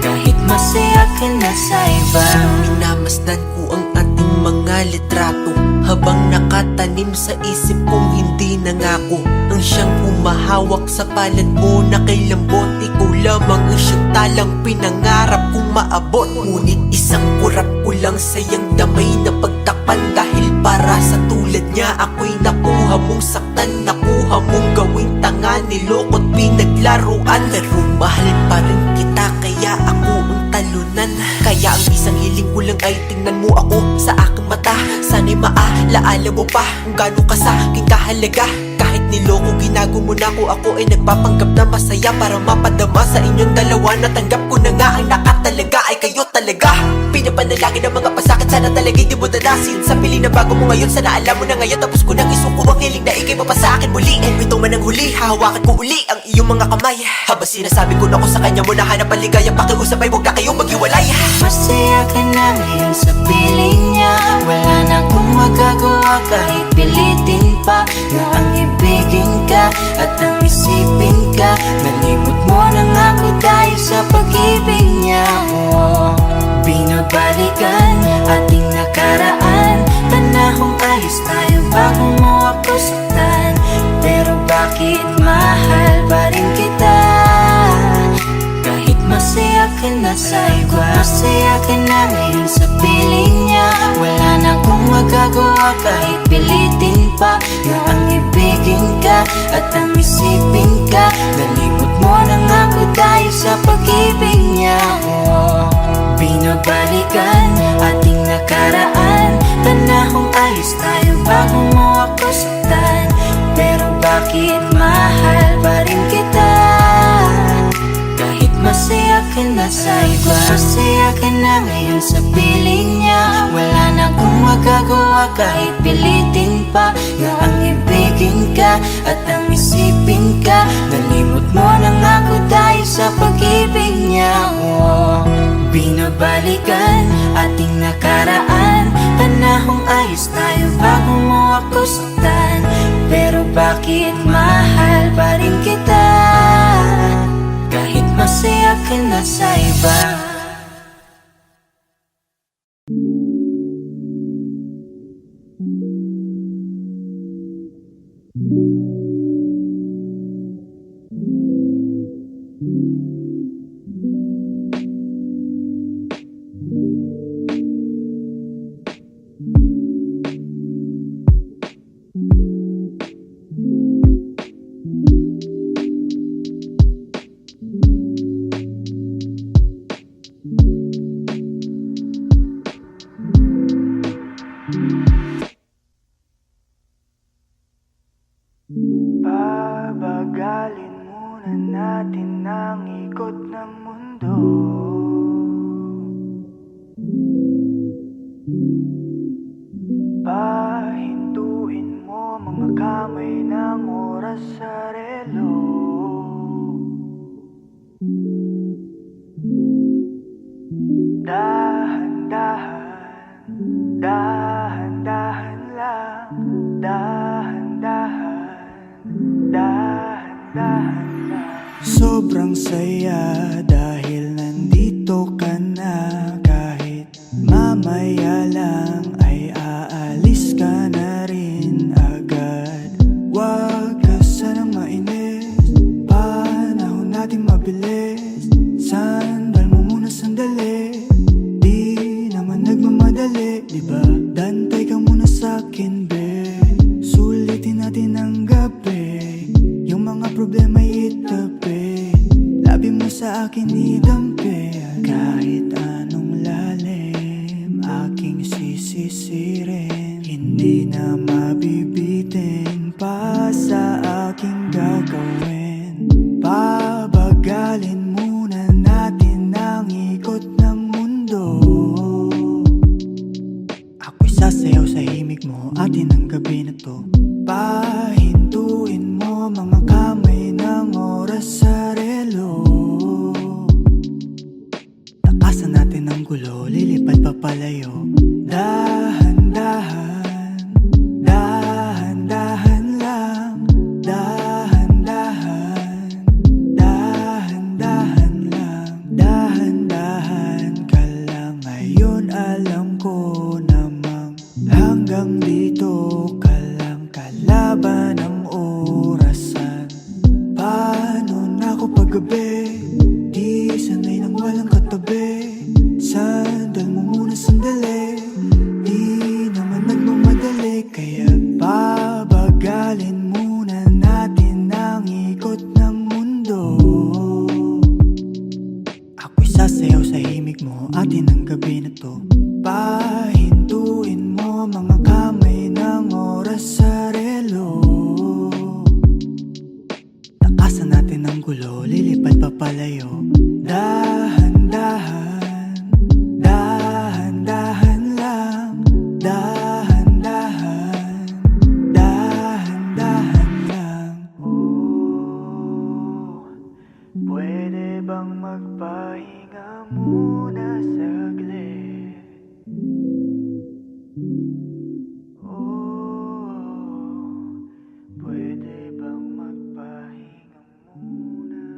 kahit masaya ka na sa iba? Minamasdan ko ang ating mga litrato, habang nakatanim sa isip kong hindi nangako. Ang siyang humahawak sa palad mo na kay lambot, ikaw lamang ang siyang talang pinangarap kong maabot. Ngunit isang kurap ko lang sayang damay na pagtakpan, dahil para sa tulad niya ako'y nakuha mong saktan. Nakuha mong gawing tanga, niloko't pinaglaruan. Pero mahal pa rin kita kaya ako ang talunan. Kaya ang isang hiling ko lang ay tingnan mo ako sa aking mata. Sana'y maalaala mo pa kung gano'n ka sa aking kahalaga. Kahit niloko ginago mo na ako ay nagpapanggap na masaya para mapadama sa inyong dalawa. Natanggap ko na nga ang nakatalaga ay kayo talaga. Pinapanalangin ang mga pasakit, sana talaga'y di mo danasin. Sa piling na bago mo ngayon, sana alam mo na ngayon. Tapos ko nang isuko ang hiling na ikay pa sa akin muli. And ito man ang huli, hahawakan ko uli ang iyong mga kamay. Habang sinasabi ko na ko sa kanya mo na hanap ang ligaya, pakiusap ay huwag na kayong maghiwalay. Masaya ka na ngayon sa piling niya. Wala na akong magagawa kahit pilitin pa na ang ibigin ka at ang isipin ka. Nalimot mo na nga ako dahil sa pag-ibig niya. Binabalikan ating nakaraan, panahong ayos tayo bago mo ako saktan. Pero bakit mahal pa rin kita kahit masaya ka na sa iba? Masaya ka na ngayon sa piling niya. Wala na akong magagawa kahit pilitin pa na ang ibigin ka at ang isipin ka. Nalimot mo na nga ako dahil sa pag-ibig niya. Binabalikan ating nakaraan, panahong ayos tayo bago mo ako saktan. Pero bakit mahal pa rin kita kahit masaya ka na sa iba? Masaya ka na ngayon sa piling niya. Wala na akong magagawa kahit pilitin pa na ang ibigin ka at ang isipin ka. Nalimot mo na nga ako dahil sa pag-ibig niya. Binabalikan ating nakaraan, panahong ayos tayo bago mo ako saktan. Pero bakit mahal pa rin kita kahit masaya ka na sa iba? Pabagalin muna natin ang ikot ng mundo. Pahintuin mo mga kamay ng oras sa relo. Dahan-dahan, dahan-dahan lang. Dahan-dahan, dahan-dahan lang. Sobrang saya dahil nandito ka na. Kahit mamaya lang ay aalis ka na rin agad. Wag ka sanang mainis, panahon natin mabilis. Sandal mo muna sandali, di naman nagmamadali, diba? Dantay ka muna sa'kin, be. Sulitin natin ang gabi, yung mga problema'y itabi. Labi mo sa akin idampi, kahit anong lalim aking sisisirin. Hindi na mabibitin pa sa aking gagawin. Pabagalin muna natin ang ikot ng mundo. Ako'y sasayaw sa himig mo, atin ang gabi na to. Pahintuin mo mga kamay ng oras sa relo. Takasan natin ang gulo, lilipad papalayo. Dahan-dahan, dahan-dahan lang. Dahan-dahan, dahan-dahan lang. Dahan-dahan ka lang. Ngayon alam ko namang hanggang dito ka lang. Kalaban ang orasan. Paano na ako paggabi? Di sanay nang walang katabi. Sandal mo muna sandali, di naman nagmamadali. Kaya pabagalin muna natin ang ikot ng mundo. Ako'y sasayaw sa himig mo, atin ang gabi na to. Pahintuin mo mga kamay ng oras sa relo. Takasan natin ang gulo, lilipad papalayo. Dahan-dahan, dahan-dahan lang. Dahan-dahan, dahan-dahan lang. Oh, pwede bang magpahinga muna saglit? Oh, pwede bang magpahinga muna?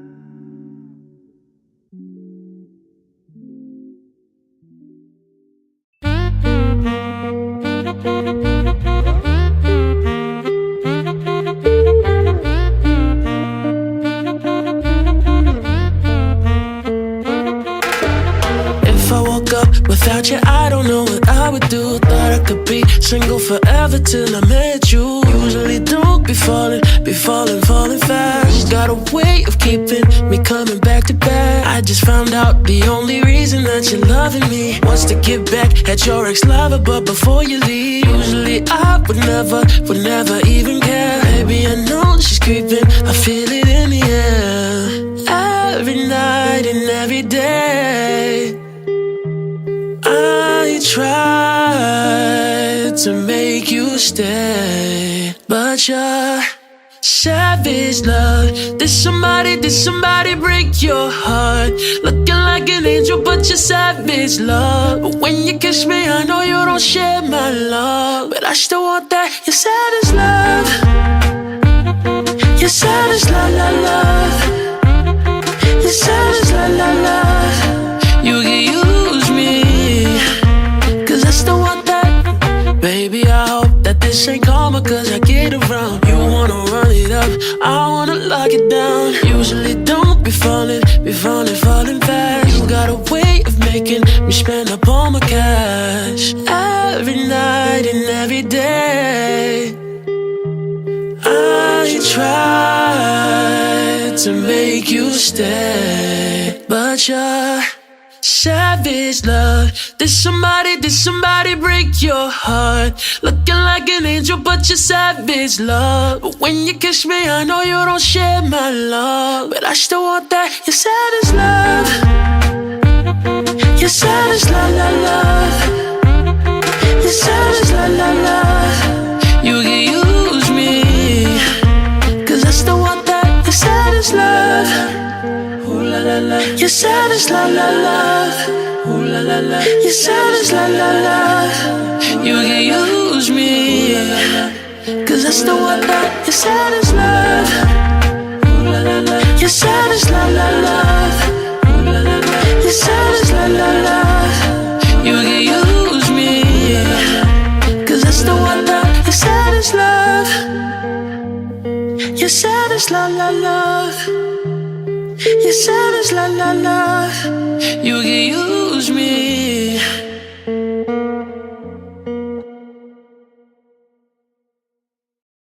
If I woke up without you, I don't know what I would do. Thought I could be single forever till I met you. Usually don't be falling fast. Got a way of keeping me coming back to back. I just found out the only reason that you're loving me was to get back at your ex-lover, but before you leave, usually I would never even care. Baby, I know she's creeping, I feel it in the air. Every night and every day I tried to make you stay, but you're savage, love. Did somebody break your heart? Looking like an angel, but you're savage, love. But when you kiss me, I know you don't share my love, but I still want that. You're savage, love. You're savage, la la love. You're savage, la la love. You can use me, cause I still want that. Baby, I hope that this ain't karma, cause I get around. You wanna run it up, I wanna lock it down. Usually don't be falling fast. You got a way of making me spend up all my cash. Every night and every day I tried to make you stay, but you're savage love. Did somebody break your heart? Looking like an angel, but you're savage love. But when you kiss me, I know you don't share my love, but I still want that. Your savage love. Your savage love, love, love. Your savage love, love, love. You can use me, 'cause I still want that. Your savage love. Ooh la la la. Your savage love, love, love. Ooh la la la. Your savage love, love, love. You can use me, 'cause I still want that. Your savage love. Ooh la la la. Your savage love, love, love. Ooh la la la. Your savage love, love, love. You can use me, 'cause I still want that. Your savage love. Your savage love, love, love. Your savage love, love, love. You can use